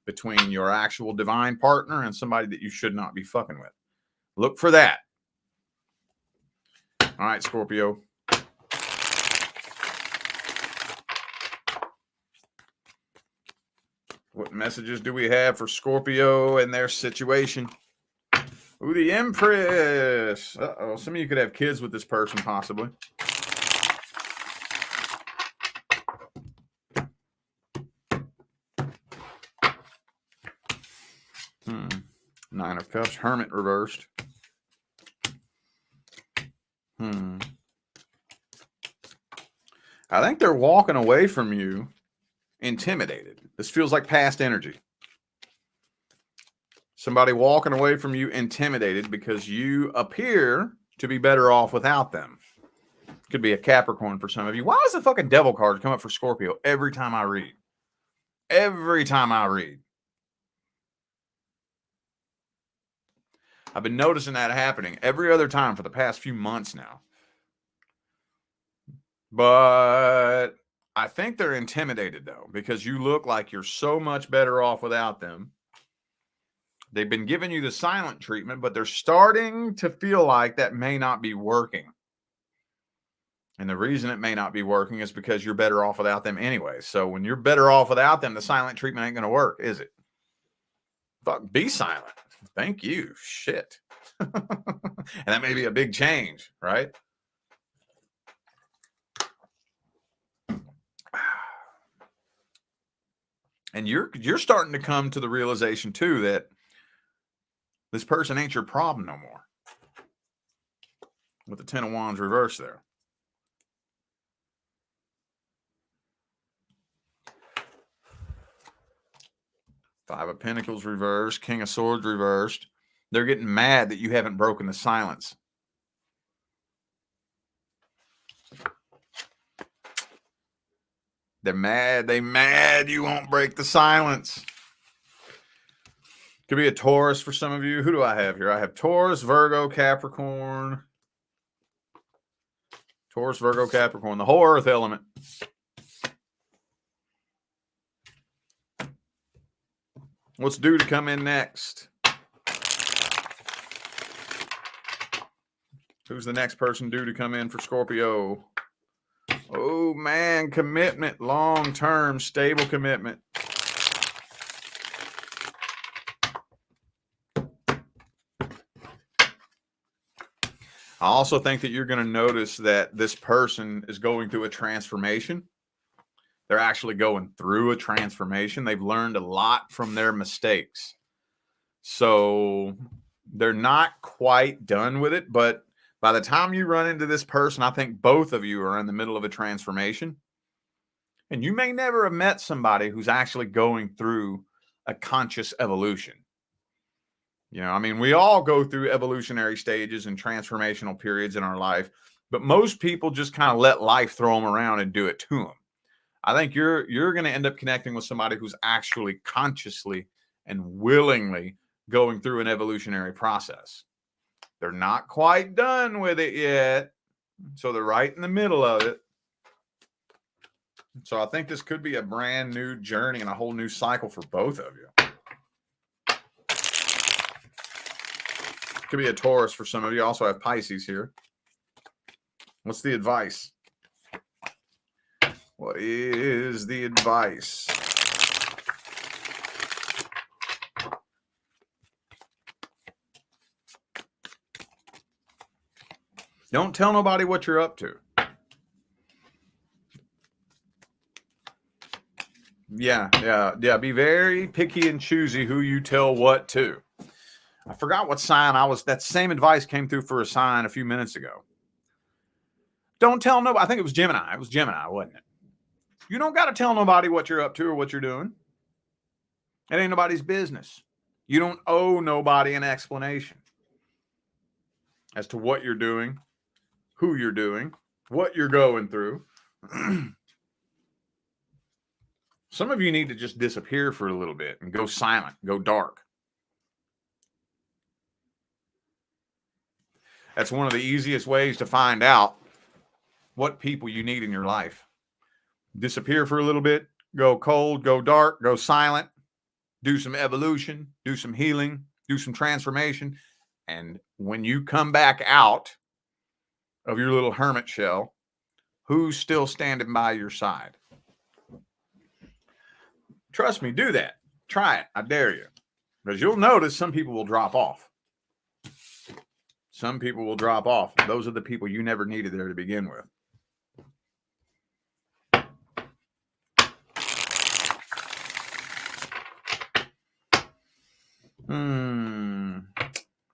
between your actual divine partner and somebody that you should not be fucking with. Look for that. All right, Scorpio. What messages do we have for Scorpio and their situation? Ooh, the Empress. Uh-oh. Some of you could have kids with this person, possibly. Nine of Cups, Hermit reversed. I think they're walking away from you intimidated. This feels like past energy. Somebody walking away from you intimidated because you appear to be better off without them. Could be a Capricorn for some of you. Why does the fucking devil card come up for Scorpio every time I read? Every time I read. I've been noticing that happening every other time for the past few months now. But I think they're intimidated, though, because you look like you're so much better off without them. They've been giving you the silent treatment, but they're starting to feel like that may not be working. And the reason it may not be working is because you're better off without them anyway. So when you're better off without them, the silent treatment ain't going to work, is it? Fuck, be silent. Thank you. Shit. And that may be a big change, right? And you're starting to come to the realization too that this person ain't your problem no more. With the Ten of Wands reversed there. Five of Pentacles reversed, King of Swords reversed. They're getting mad that you haven't broken the silence. They're mad. They mad you won't break the silence. Could be a Taurus for some of you. Who do I have here? I have Taurus, Virgo, Capricorn. Taurus, Virgo, Capricorn. The whole earth element. What's due to come in next? Who's the next person due to come in for Scorpio? Oh, man, commitment, long-term, stable commitment. I also think that you're going to notice that this person is going through a transformation. They're actually going through a transformation. They've learned a lot from their mistakes. So they're not quite done with it, but by the time you run into this person, I think both of you are in the middle of a transformation. And you may never have met somebody who's actually going through a conscious evolution. You know, I mean, we all go through evolutionary stages and transformational periods in our life, but most people just kind of let life throw them around and do it to them. I think you're going to end up connecting with somebody who's actually consciously and willingly going through an evolutionary process. They're not quite done with it yet, so they're right in the middle of it. So I think this could be a brand new journey and a whole new cycle for both of you. Could be a Taurus for some of you. Also have Pisces here. What's the advice? What is the advice? Don't tell nobody what you're up to. Yeah. Be very picky and choosy who you tell what to. I forgot what sign I was. That same advice came through for a sign a few minutes ago. Don't tell nobody. I think it was Gemini. It was Gemini, wasn't it? You don't got to tell nobody what you're up to or what you're doing. It ain't nobody's business. You don't owe nobody an explanation as to what you're doing, who you're doing, what you're going through. Some of you need to just disappear for a little bit and go silent, go dark. That's one of the easiest ways to find out what people you need in your life. Disappear for a little bit, go cold, go dark, go silent, do some evolution, do some healing, do some transformation. And when you come back out of your little hermit shell, who's still standing by your side? Trust me, do that. Try it. I dare you. Because you'll notice some people will drop off. Some people will drop off. Those are the people you never needed there to begin with.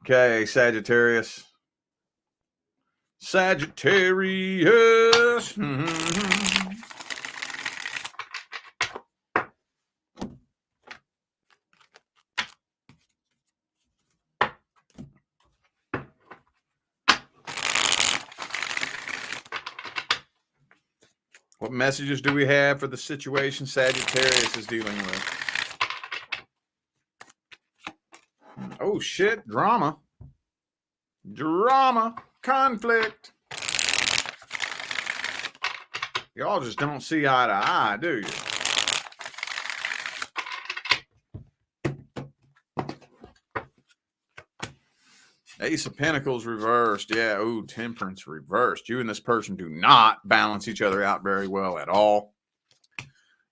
Okay, Sagittarius. Sagittarius. What messages do we have for the situation Sagittarius is dealing with? Oh, shit. Drama. Drama. Conflict. Y'all just don't see eye to eye, do you? Ace of Pentacles reversed. Yeah, ooh, Temperance reversed. You and this person do not balance each other out very well at all.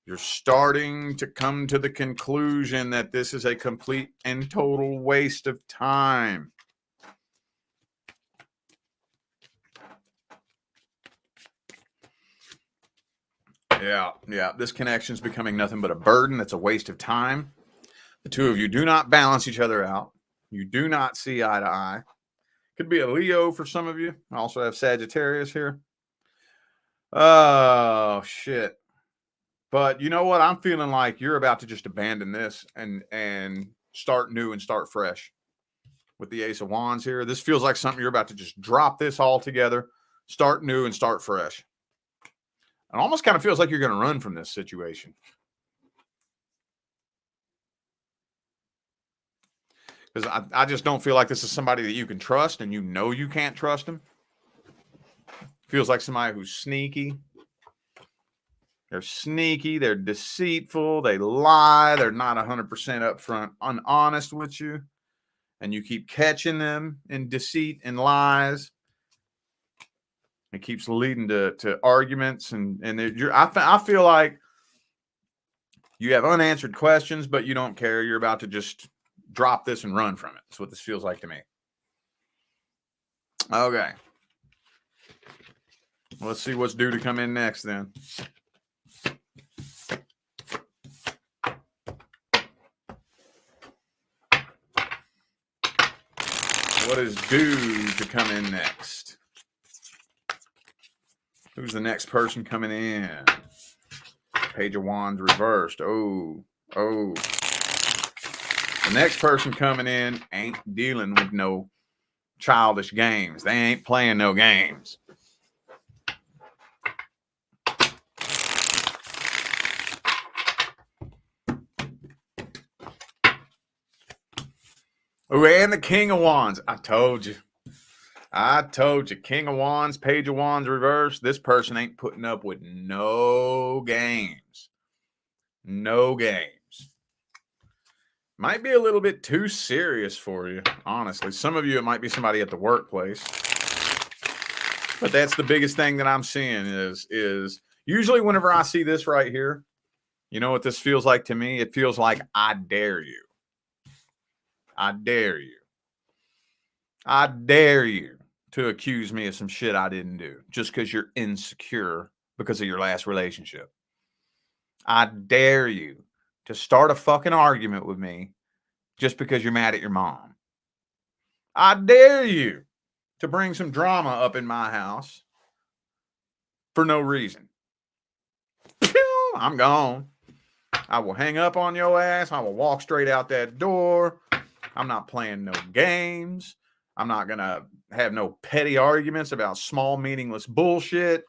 You're starting to come to the conclusion that this is a complete and total waste of time. Yeah. This connection is becoming nothing but a burden. It's a waste of time. The two of you do not balance each other out. You do not see eye to eye. Could be a Leo for some of you. I also have Sagittarius here. Oh, shit. But you know what? I'm feeling like you're about to just abandon this and start new and start fresh with the Ace of Wands here. This feels like something you're about to just drop this all together, start new and start fresh. It almost kind of feels like you're going to run from this situation. Because I just don't feel like this is somebody that you can trust, and you know you can't trust them. Feels like somebody who's sneaky. They're sneaky. They're deceitful. They lie. They're not 100% upfront, honest with you. And you keep catching them in deceit and lies. It keeps leading to arguments. I feel like you have unanswered questions, but you don't care. You're about to just drop this and run from it. That's what this feels like to me. Okay. Let's see what's due to come in next then. What is due to come in next? Who's the next person coming in? Page of Wands reversed. Oh. The next person coming in ain't dealing with no childish games. They ain't playing no games. Oh, and the King of Wands. I told you. King of Wands, Page of Wands reversed. This person ain't putting up with no games. No games. Might be a little bit too serious for you, honestly. Some of you, it might be somebody at the workplace. But that's the biggest thing that I'm seeing is usually whenever I see this right here, you know what this feels like to me? It feels like I dare you. I dare you. I dare you to accuse me of some shit I didn't do just because you're insecure because of your last relationship. I dare you to start a fucking argument with me just because you're mad at your mom. I dare you to bring some drama up in my house for no reason. Pew, I'm gone. I will hang up on your ass. I will walk straight out that door. I'm not playing no games. I'm not going to have no petty arguments about small, meaningless bullshit.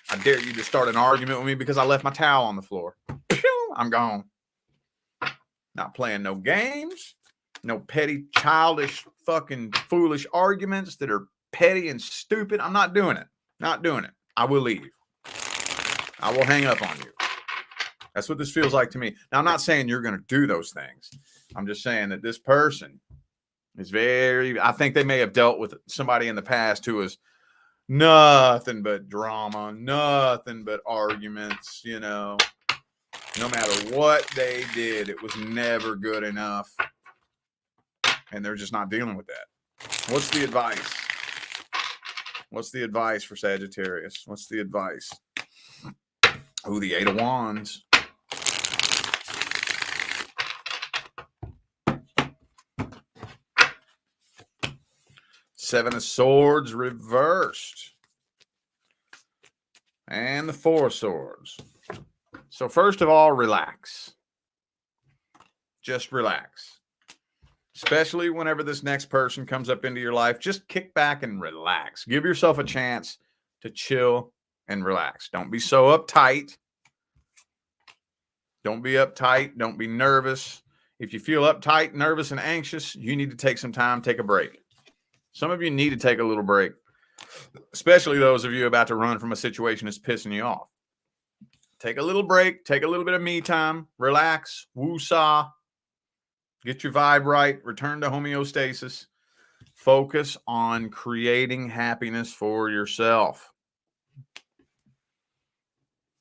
I dare you to start an argument with me because I left my towel on the floor. Pew, I'm gone. Not playing no games. No petty, childish, fucking foolish arguments that are petty and stupid. I'm not doing it. Not doing it. I will leave. I will hang up on you. That's what this feels like to me. Now, I'm not saying you're going to do those things. I'm just saying that this person is I think they may have dealt with somebody in the past who was nothing but drama, nothing but arguments, you know. No matter what they did, it was never good enough. And they're just not dealing with that. What's the advice? What's the advice for Sagittarius? What's the advice? Oh, the Eight of Wands. Seven of Swords reversed. And the Four of Swords. So first of all, relax. Just relax. Especially whenever this next person comes up into your life, just kick back and relax. Give yourself a chance to chill and relax. Don't be so uptight. Don't be uptight. Don't be nervous. If you feel uptight, nervous, and anxious, you need to take some time, take a break. Some of you need to take a little break, especially those of you about to run from a situation that's pissing you off. Take a little break. Take a little bit of me time. Relax. Woo-saw. Get your vibe right. Return to homeostasis. Focus on creating happiness for yourself.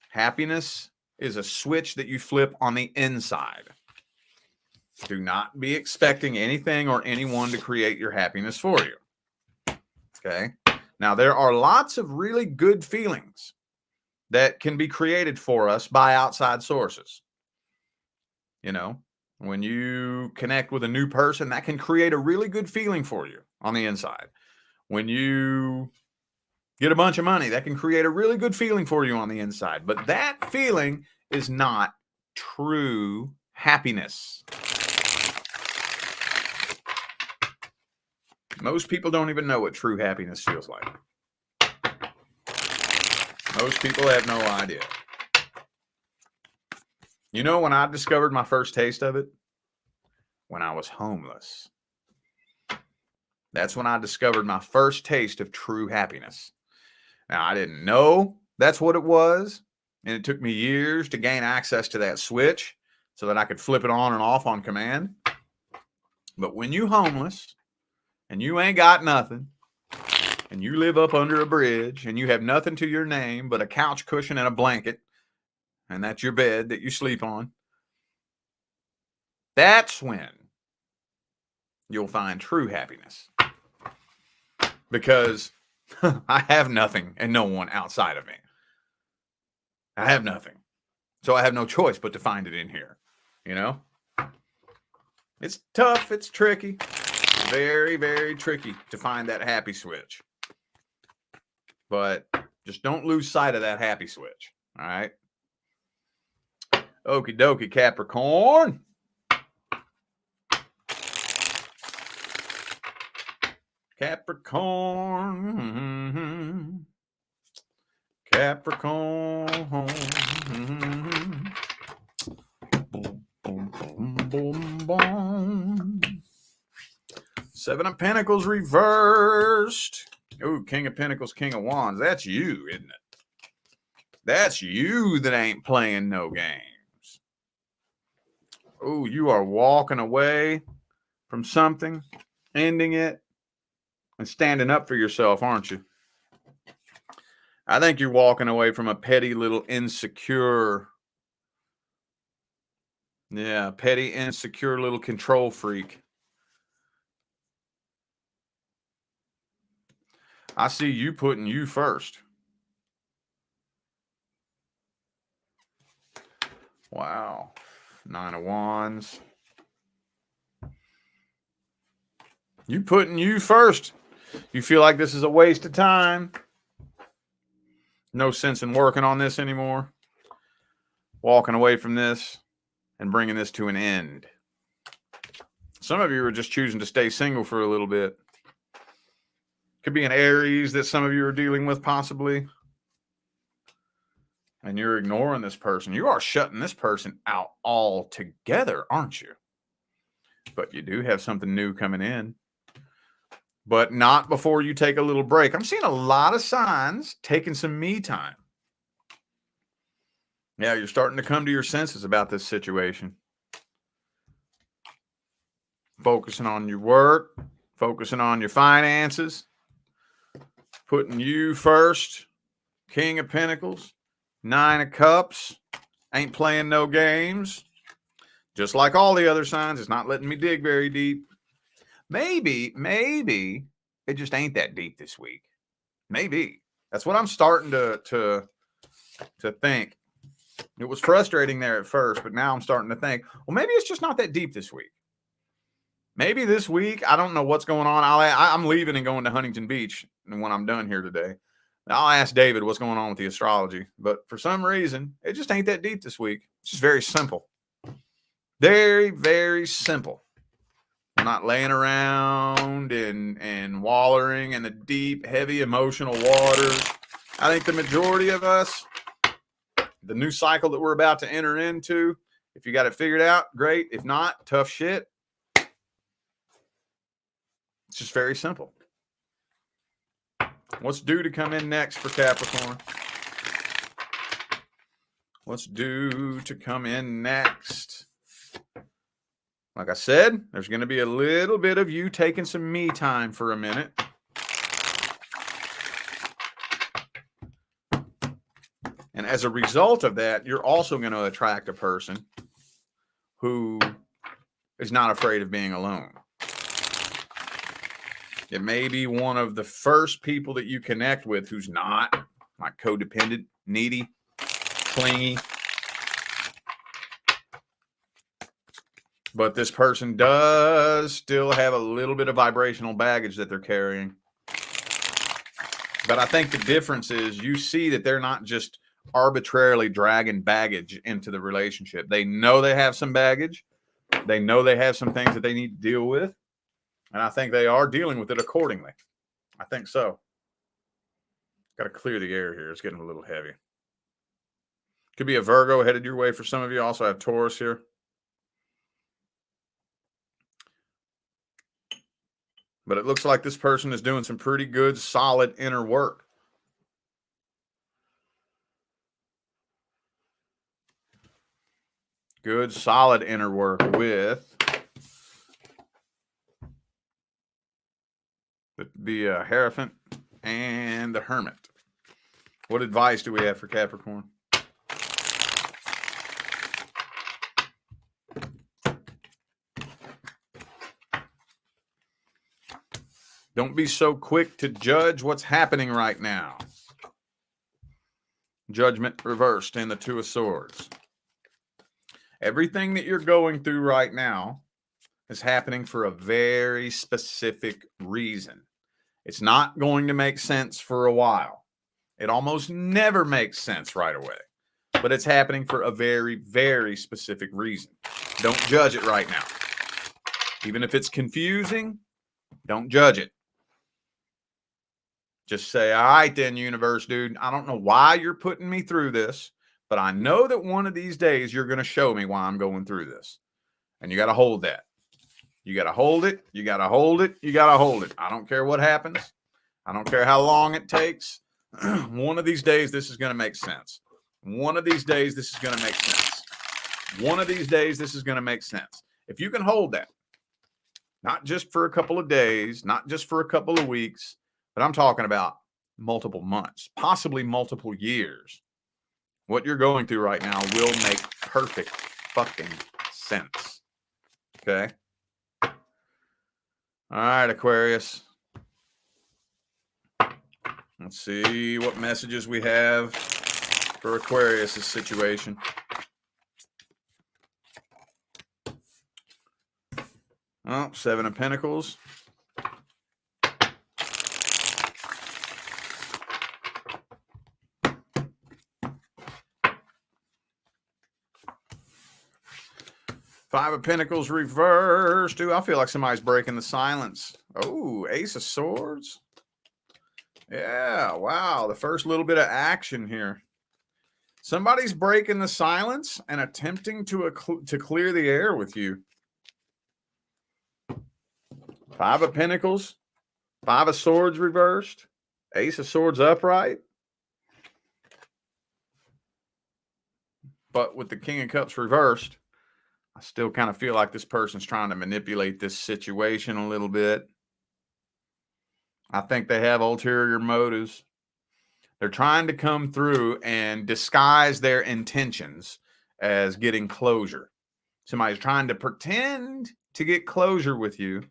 Happiness is a switch that you flip on the inside. Do not be expecting anything or anyone to create your happiness for you. Okay? Now, there are lots of really good feelings that can be created for us by outside sources. You know, when you connect with a new person, that can create a really good feeling for you on the inside. When you get a bunch of money, that can create a really good feeling for you on the inside. But that feeling is not true happiness. Most people don't even know what true happiness feels like. Most people have no idea. You know when I discovered my first taste of it? When I was homeless. That's when I discovered my first taste of true happiness. Now, I didn't know that's what it was, and it took me years to gain access to that switch so that I could flip it on and off on command. But when you're homeless and you ain't got nothing, and you live up under a bridge, and you have nothing to your name but a couch cushion and a blanket, and that's your bed that you sleep on, that's when you'll find true happiness. Because I have nothing and no one outside of me. I have nothing. So I have no choice but to find it in here. You know? It's tough. It's tricky. Very, very tricky to find that happy switch. But just don't lose sight of that happy switch. All right? Okie dokie, Capricorn. Capricorn. Capricorn. Boom, boom, boom, boom, boom. Seven of Pentacles reversed. Ooh, King of Pentacles, King of Wands. That's you, isn't it? That's you that ain't playing no games. Ooh, you are walking away from something, ending it, and standing up for yourself, aren't you? I think you're walking away from a petty little insecure, petty, insecure little control freak. I see you putting you first. Wow. Nine of Wands. You putting you first. You feel like this is a waste of time. No sense in working on this anymore. Walking away from this and bringing this to an end. Some of you are just choosing to stay single for a little bit. Could be an Aries that some of you are dealing with possibly. And you're ignoring this person. You are shutting this person out altogether, aren't you? But you do have something new coming in. But not before you take a little break. I'm seeing a lot of signs taking some me time. Yeah, you're starting to come to your senses about this situation. Focusing on your work. Focusing on your finances. Putting you first. King of Pentacles. Nine of Cups. Ain't playing no games. Just like all the other signs, it's not letting me dig very deep. Maybe it just ain't that deep this week. Maybe. That's what I'm starting to think. It was frustrating there at first, but now I'm starting to think, well, maybe it's just not that deep this week. Maybe this week. I don't know what's going on. I'm leaving and going to Huntington Beach when I'm done here today. I'll ask David what's going on with the astrology. But for some reason, it just ain't that deep this week. It's just very simple. Very, very simple. I'm not laying around and wallowing in the deep, heavy emotional waters. I think the majority of us, the new cycle that we're about to enter into, if you got it figured out, great. If not, tough shit. It's just very simple. What's due to come in next for Capricorn? What's due to come in next? Like I said, there's going to be a little bit of you taking some me time for a minute. And as a result of that, you're also going to attract a person who is not afraid of being alone. It may be one of the first people that you connect with who's not like codependent, needy, clingy. But this person does still have a little bit of vibrational baggage that they're carrying. But I think the difference is you see that they're not just arbitrarily dragging baggage into the relationship. They know they have some baggage. They know they have some things that they need to deal with. And I think they are dealing with it accordingly. I think so. Got to clear the air here. It's getting a little heavy. Could be a Virgo headed your way for some of you. Also have Taurus here. But it looks like this person is doing some pretty good, solid inner work. Good, solid inner work with the Hierophant and the Hermit. What advice do we have for Capricorn? Don't be so quick to judge what's happening right now. Judgment reversed in the Two of Swords. Everything that you're going through right now is happening for a very specific reason. It's not going to make sense for a while. It almost never makes sense right away. But it's happening for a very, very specific reason. Don't judge it right now. Even if it's confusing, don't judge it. Just say, all right then, universe, dude, I don't know why you're putting me through this, but I know that one of these days you're going to show me why I'm going through this. And you got to hold that. You got to hold it. You got to hold it. You got to hold it. I don't care what happens. I don't care how long it takes. One of these days, this is going to make sense. One of these days, this is going to make sense. One of these days, this is going to make sense. If you can hold that, not just for a couple of days, not just for a couple of weeks, but I'm talking about multiple months, possibly multiple years. What you're going through right now will make perfect fucking sense. Okay? All right, Aquarius. Let's see what messages we have for Aquarius' situation. Oh, Seven of Pentacles. Five of Pentacles reversed. Ooh, I feel like somebody's breaking the silence. Oh, Ace of Swords. Yeah, wow. The first little bit of action here. Somebody's breaking the silence and attempting to clear the air with you. Five of Pentacles. Five of Swords reversed. Ace of Swords upright. But with the King of Cups reversed, I still kind of feel like this person's trying to manipulate this situation a little bit. I think they have ulterior motives. They're trying to come through and disguise their intentions as getting closure. Somebody's trying to pretend to get closure with you,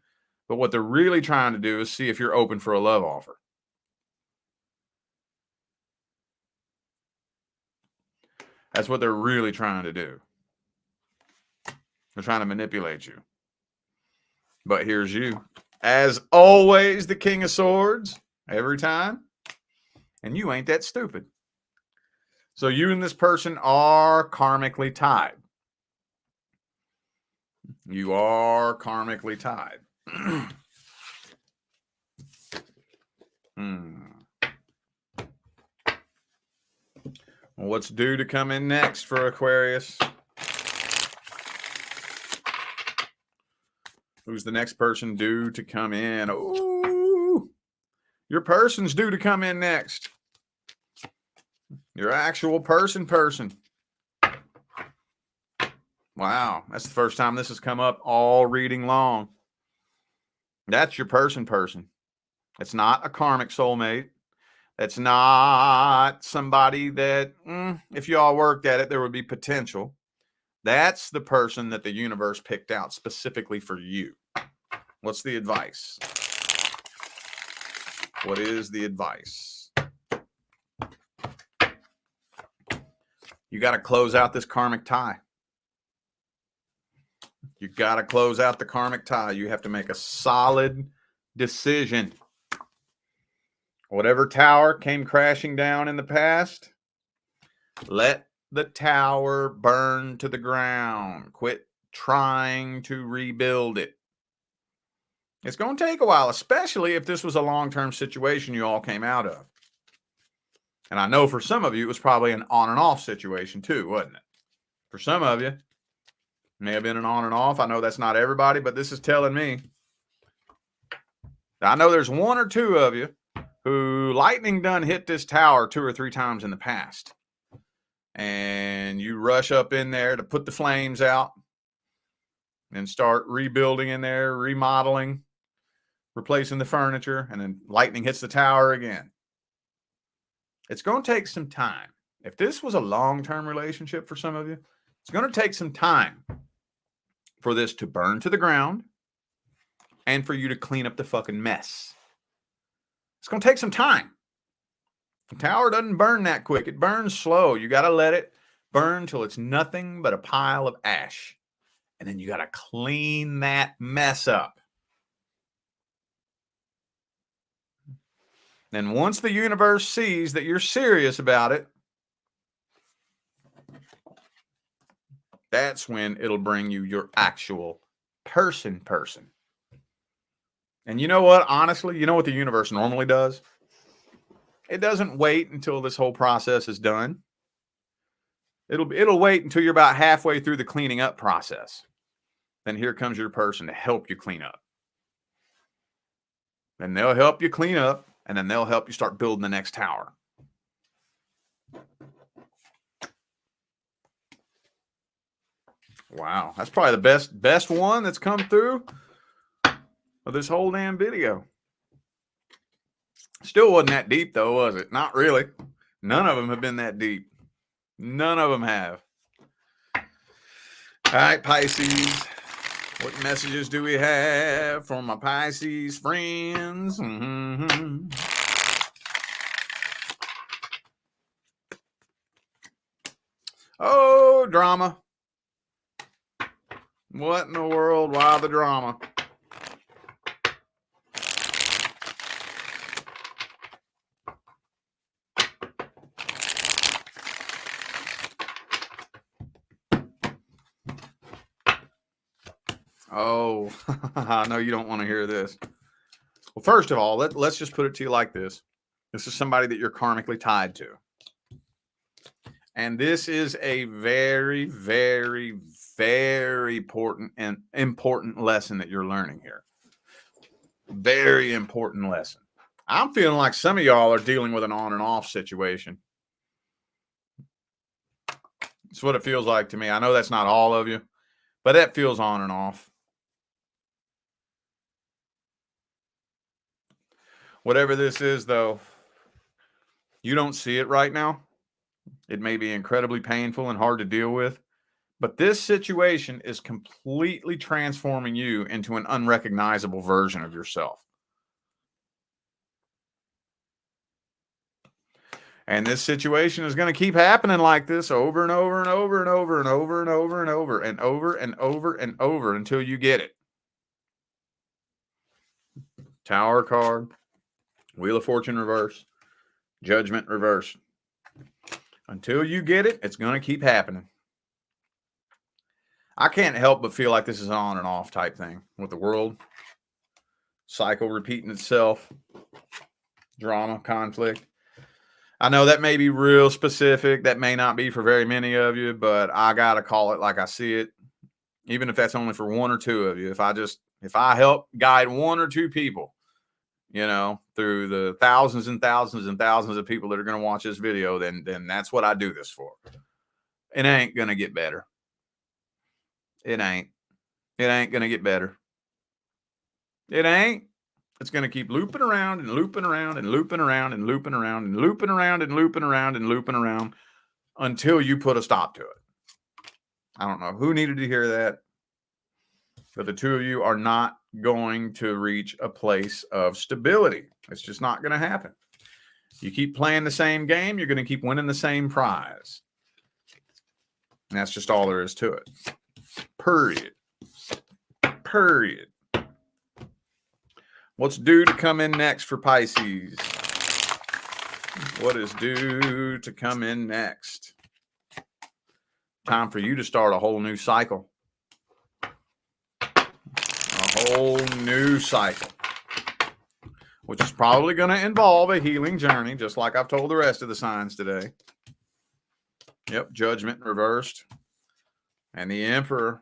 but what they're really trying to do is see if you're open for a love offer. That's what they're really trying to do. They're trying to manipulate you. But here's you. As always, the King of Swords. Every time. And you ain't that stupid. So you and this person are karmically tied. You are karmically tied. Well, what's due to come in next for Aquarius? Who's the next person due to come in? Ooh, your person's due to come in next. Your actual person. Wow, that's the first time this has come up all reading long. That's your person. It's not a karmic soulmate. That's not somebody that, if you all worked at it, there would be potential. That's the person that the universe picked out specifically for you. What's the advice? What is the advice? You got to close out this karmic tie. You got to close out the karmic tie. You have to make a solid decision. Whatever tower came crashing down in the past, let the tower burn to the ground. Quit trying to rebuild it. It's going to take a while, especially if this was a long-term situation you all came out of. And I know for some of you, it was probably an on and off situation too, wasn't it? For some of you, it may have been an on and off. I know that's not everybody, but this is telling me. I know there's one or two of you who lightning done hit this tower 2 or 3 times in the past. And you rush up in there to put the flames out and start rebuilding in there, remodeling, replacing the furniture, and then lightning hits the tower again. It's going to take some time. If this was a long-term relationship for some of you, it's going to take some time for this to burn to the ground and for you to clean up the fucking mess. It's going to take some time. The tower doesn't burn that quick. It burns slow. You got to let it burn till it's nothing but a pile of ash. And then you got to clean that mess up. And once the universe sees that you're serious about it, that's when it'll bring you your actual person. And you know what? Honestly, you know what the universe normally does? It doesn't wait until this whole process is done. It'll wait until you're about halfway through the cleaning up process. Then here comes your person to help you clean up. Then they'll help you clean up, and then they'll help you start building the next tower. Wow, that's probably the best one that's come through of this whole damn video. Still wasn't that deep though, was it? Not really. None of them have been that deep. None of them have. All right, Pisces. What messages do we have from my Pisces friends? Oh, drama. What in the world? Why the drama? Oh, I know you don't want to hear this. Well, first of all, let's just put it to you like this. This is somebody that you're karmically tied to. And this is a very, very, very important lesson that you're learning here. Very important lesson. I'm feeling like some of y'all are dealing with an on and off situation. It's what it feels like to me. I know that's not all of you, but that feels on and off. Whatever this is, though, you don't see it right now. It may be incredibly painful and hard to deal with, but this situation is completely transforming you into an unrecognizable version of yourself. And this situation is going to keep happening like this over and over and over and over and over and over and over and over and over and over until you get it. Tower card, Wheel of Fortune reverse, Judgment reverse. Until you get it, it's going to keep happening. I can't help but feel like this is an on and off type thing with the world. Cycle repeating itself. Drama, conflict. I know that may be real specific. That may not be for very many of you, but I got to call it like I see it. Even if that's only for one or two of you. If I help guide one or two people, you know, through the thousands and thousands and thousands of people that are going to watch this video, then that's what I do this for. It ain't going to get better. It ain't going to get better. It ain't. It's going to keep looping around and looping around and looping around and looping around and looping around and looping around and looping around until you put a stop to it. I don't know who needed to hear that, but the two of you are not going to reach a place of stability. It's just not going to happen. You keep playing the same game, you're going to keep winning the same prize. And that's just all there is to it. Period. Period. What's due to come in next for Pisces? What is due to come in next? Time for you to start a whole new cycle. A whole new cycle. Which is probably going to involve a healing journey, just like I've told the rest of the signs today. Yep, Judgment reversed. And the Emperor.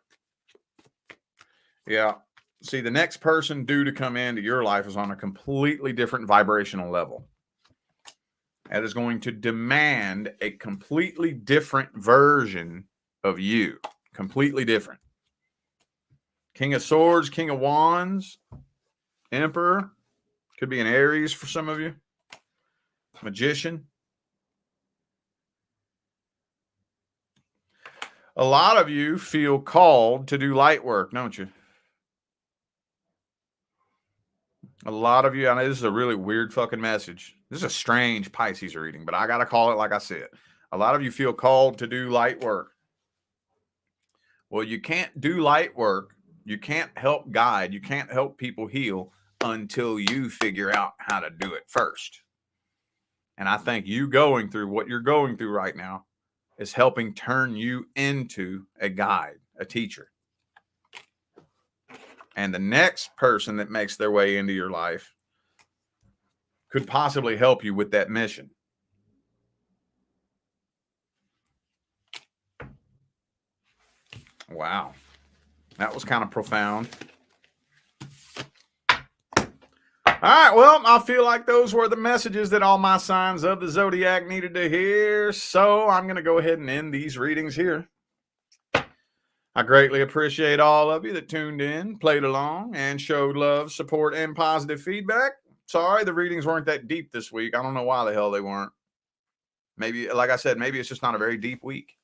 Yeah. See, the next person due to come into your life is on a completely different vibrational level. That is going to demand a completely different version of you. Completely different. King of Swords, King of Wands, Emperor. Could be an Aries for some of you. Magician. A lot of you feel called to do light work, don't you? A lot of you, I know this is a really weird fucking message. This is a strange Pisces reading, but I got to call it like I said. A lot of you feel called to do light work. Well, you can't do light work. You can't help guide. You can't help people heal until you figure out how to do it first. And I think you going through what you're going through right now is helping turn you into a guide, a teacher. And the next person that makes their way into your life could possibly help you with that mission. Wow. That was kind of profound. All right, well, I feel like those were the messages that all my signs of the zodiac needed to hear. So I'm going to go ahead and end these readings here. I greatly appreciate all of you that tuned in, played along, and showed love, support, and positive feedback. Sorry, the readings weren't that deep this week. I don't know why the hell they weren't. Maybe, like I said, maybe it's just not a very deep week.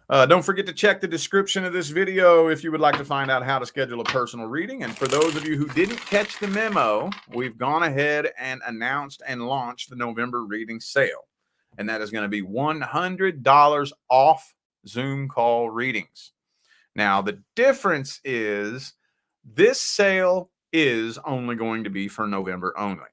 Don't forget to check the description of this video if you would like to find out how to schedule a personal reading. And for those of you who didn't catch the memo, we've gone ahead and announced and launched the November reading sale. And that is going to be $100 off Zoom call readings. Now, the difference is this sale is only going to be for November only.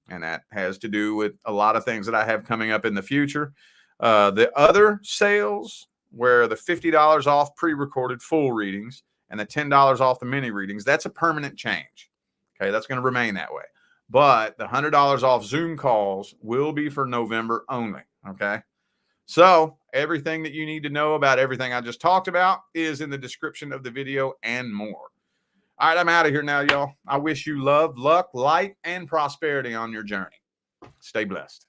And that has to do with a lot of things that I have coming up in the future. The other sales, where the $50 off pre-recorded full readings and the $10 off the mini readings, that's a permanent change. Okay, that's going to remain that way. But the $100 off Zoom calls will be for November only. Okay. So everything that you need to know about everything I just talked about is in the description of the video and more. All right, I'm out of here now, y'all. I wish you love, luck, light, and prosperity on your journey. Stay blessed.